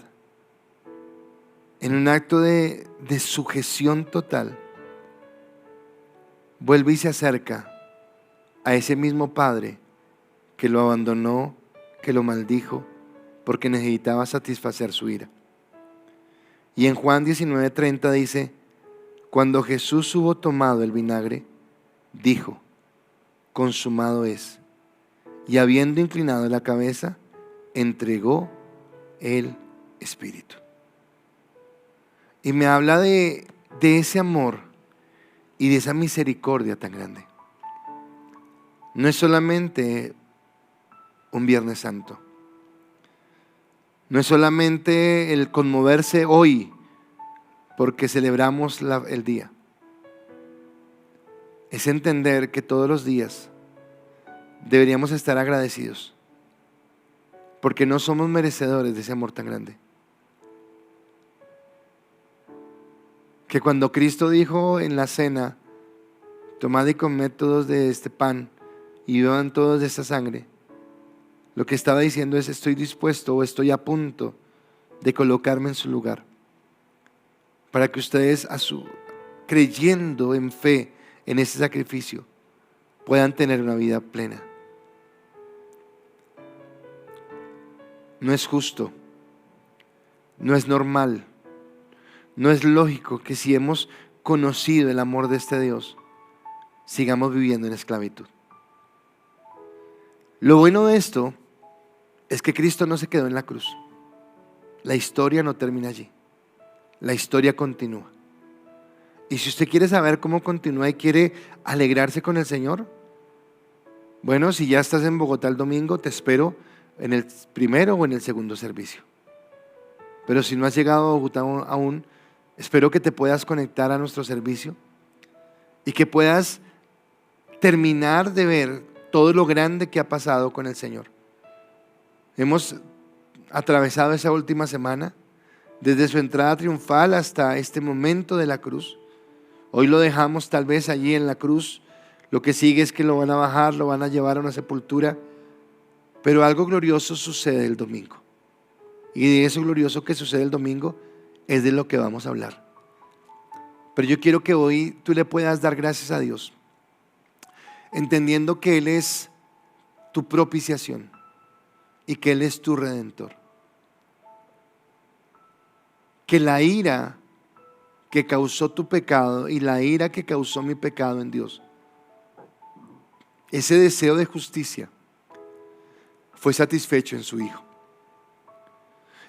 en un acto de sujeción total, vuelve y se acerca a ese mismo Padre que lo abandonó, que lo maldijo, porque necesitaba satisfacer su ira. Y en Juan 19:30 dice: cuando Jesús hubo tomado el vinagre, dijo: consumado es. Y habiendo inclinado la cabeza, entregó el Espíritu. Y me habla de ese amor y de esa misericordia tan grande. No es solamente un Viernes Santo. No es solamente el conmoverse hoy porque celebramos el día. Es entender que todos los días deberíamos estar agradecidos porque no somos merecedores de ese amor tan grande. Que cuando Cristo dijo en la cena: tomad y comed todos de este pan y beban todos de esta sangre, lo que estaba diciendo es: estoy dispuesto o estoy a punto de colocarme en su lugar, para que ustedes, creyendo en fe en ese sacrificio, puedan tener una vida plena. No es justo, no es normal, no es lógico que si hemos conocido el amor de este Dios, sigamos viviendo en esclavitud. Lo bueno de esto es que Cristo no se quedó en la cruz. La historia no termina allí. La historia continúa. Y si usted quiere saber cómo continúa y quiere alegrarse con el Señor, bueno, si ya estás en Bogotá el domingo, te espero en el primero o en el segundo servicio. Pero si no has llegado a Bogotá aún, espero que te puedas conectar a nuestro servicio y que puedas terminar de ver todo lo grande que ha pasado con el Señor. Hemos atravesado esa última semana, desde su entrada triunfal hasta este momento de la cruz. Hoy lo dejamos tal vez allí en la cruz. Lo que sigue es que lo van a bajar, lo van a llevar a una sepultura. Pero algo glorioso sucede el domingo. Y de eso glorioso que sucede el domingo es de lo que vamos a hablar. Pero yo quiero que hoy tú le puedas dar gracias a Dios, entendiendo que Él es tu propiciación y que Él es tu redentor. Que la ira que causó tu pecado y la ira que causó mi pecado en Dios, ese deseo de justicia fue satisfecho en su Hijo.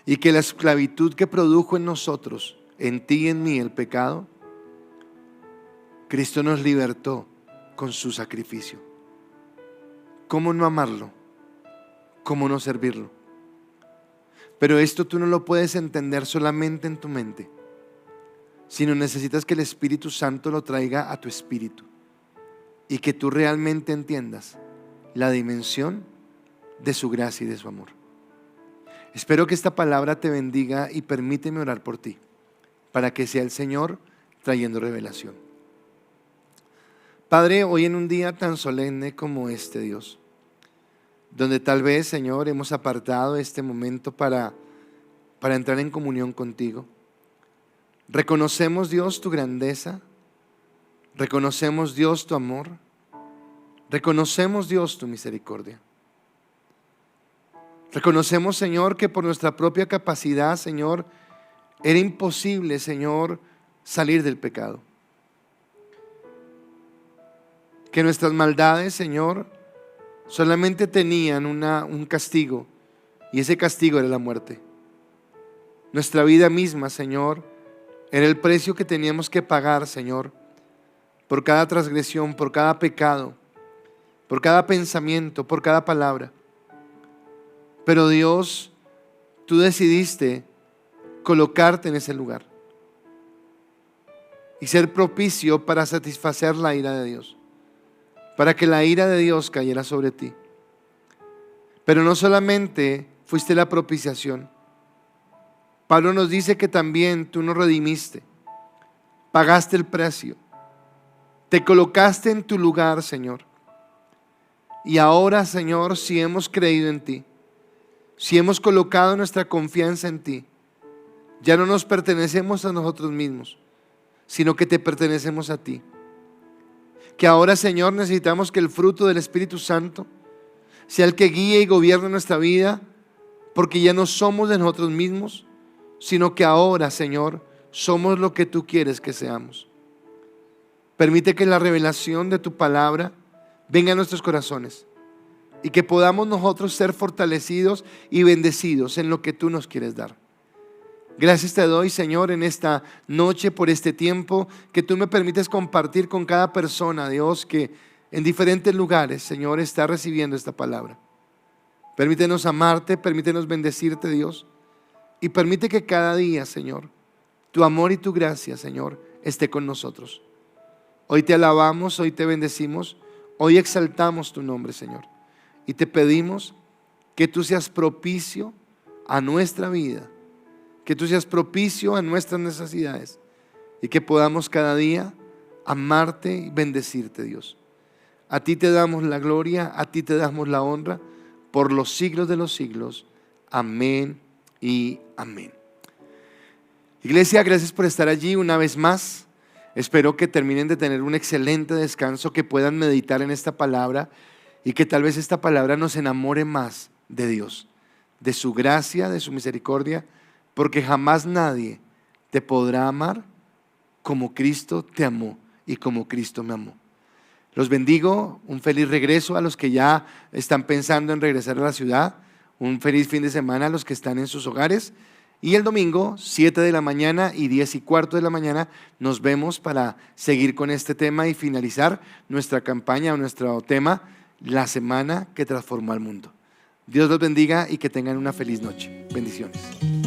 Y que la esclavitud que produjo en nosotros, en ti y en mí, el pecado, Cristo nos libertó con su sacrificio. ¿Cómo no amarlo? ¿Cómo no servirlo? Pero esto tú no lo puedes entender solamente en tu mente, sino necesitas que el Espíritu Santo lo traiga a tu espíritu y que tú realmente entiendas la dimensión de su gracia y de su amor. Espero que esta palabra te bendiga y permíteme orar por ti, para que sea el Señor trayendo revelación. Padre, hoy en un día tan solemne como este, Dios, donde tal vez, Señor, hemos apartado este momento para entrar en comunión contigo, reconocemos, Dios, tu grandeza, reconocemos, Dios, tu amor, reconocemos, Dios, tu misericordia. Reconocemos, Señor, que por nuestra propia capacidad, Señor, era imposible, Señor, salir del pecado. Que nuestras maldades, Señor, solamente tenían un castigo, y ese castigo era la muerte. Nuestra vida misma, Señor, era el precio que teníamos que pagar, Señor, por cada transgresión, por cada pecado, por cada pensamiento, por cada palabra. Pero Dios, tú decidiste colocarte en ese lugar y ser propicio para satisfacer la ira de Dios, para que la ira de Dios cayera sobre ti. Pero no solamente fuiste la propiciación. Pablo nos dice que también tú nos redimiste, pagaste el precio, te colocaste en tu lugar, Señor. Y ahora, Señor, si hemos creído en ti, si hemos colocado nuestra confianza en ti, ya no nos pertenecemos a nosotros mismos, sino que te pertenecemos a ti. Que ahora, Señor, necesitamos que el fruto del Espíritu Santo sea el que guíe y gobierne nuestra vida, porque ya no somos de nosotros mismos, sino que ahora, Señor, somos lo que tú quieres que seamos. Permite que la revelación de tu palabra venga a nuestros corazones y que podamos nosotros ser fortalecidos y bendecidos en lo que tú nos quieres dar. Gracias te doy, Señor, en esta noche por este tiempo que tú me permites compartir con cada persona, Dios, que en diferentes lugares, Señor, está recibiendo esta palabra. Permítenos amarte, permítenos bendecirte, Dios, y permite que cada día, Señor, tu amor y tu gracia, Señor, esté con nosotros. Hoy te alabamos, hoy te bendecimos, hoy exaltamos tu nombre, Señor. Y te pedimos que tú seas propicio a nuestra vida, que tú seas propicio a nuestras necesidades y que podamos cada día amarte y bendecirte, Dios. A ti te damos la gloria, a ti te damos la honra por los siglos de los siglos. Amén y amén. Iglesia, gracias por estar allí una vez más. Espero que terminen de tener un excelente descanso, que puedan meditar en esta palabra y que tal vez esta palabra nos enamore más de Dios, de su gracia, de su misericordia, porque jamás nadie te podrá amar como Cristo te amó y como Cristo me amó. Los bendigo, un feliz regreso a los que ya están pensando en regresar a la ciudad, un feliz fin de semana a los que están en sus hogares. Y el domingo, 7 de la mañana y 10:15 de la mañana, nos vemos para seguir con este tema y finalizar nuestra campaña o nuestro tema, la semana que transformó al mundo. Dios los bendiga y que tengan una feliz noche. Bendiciones.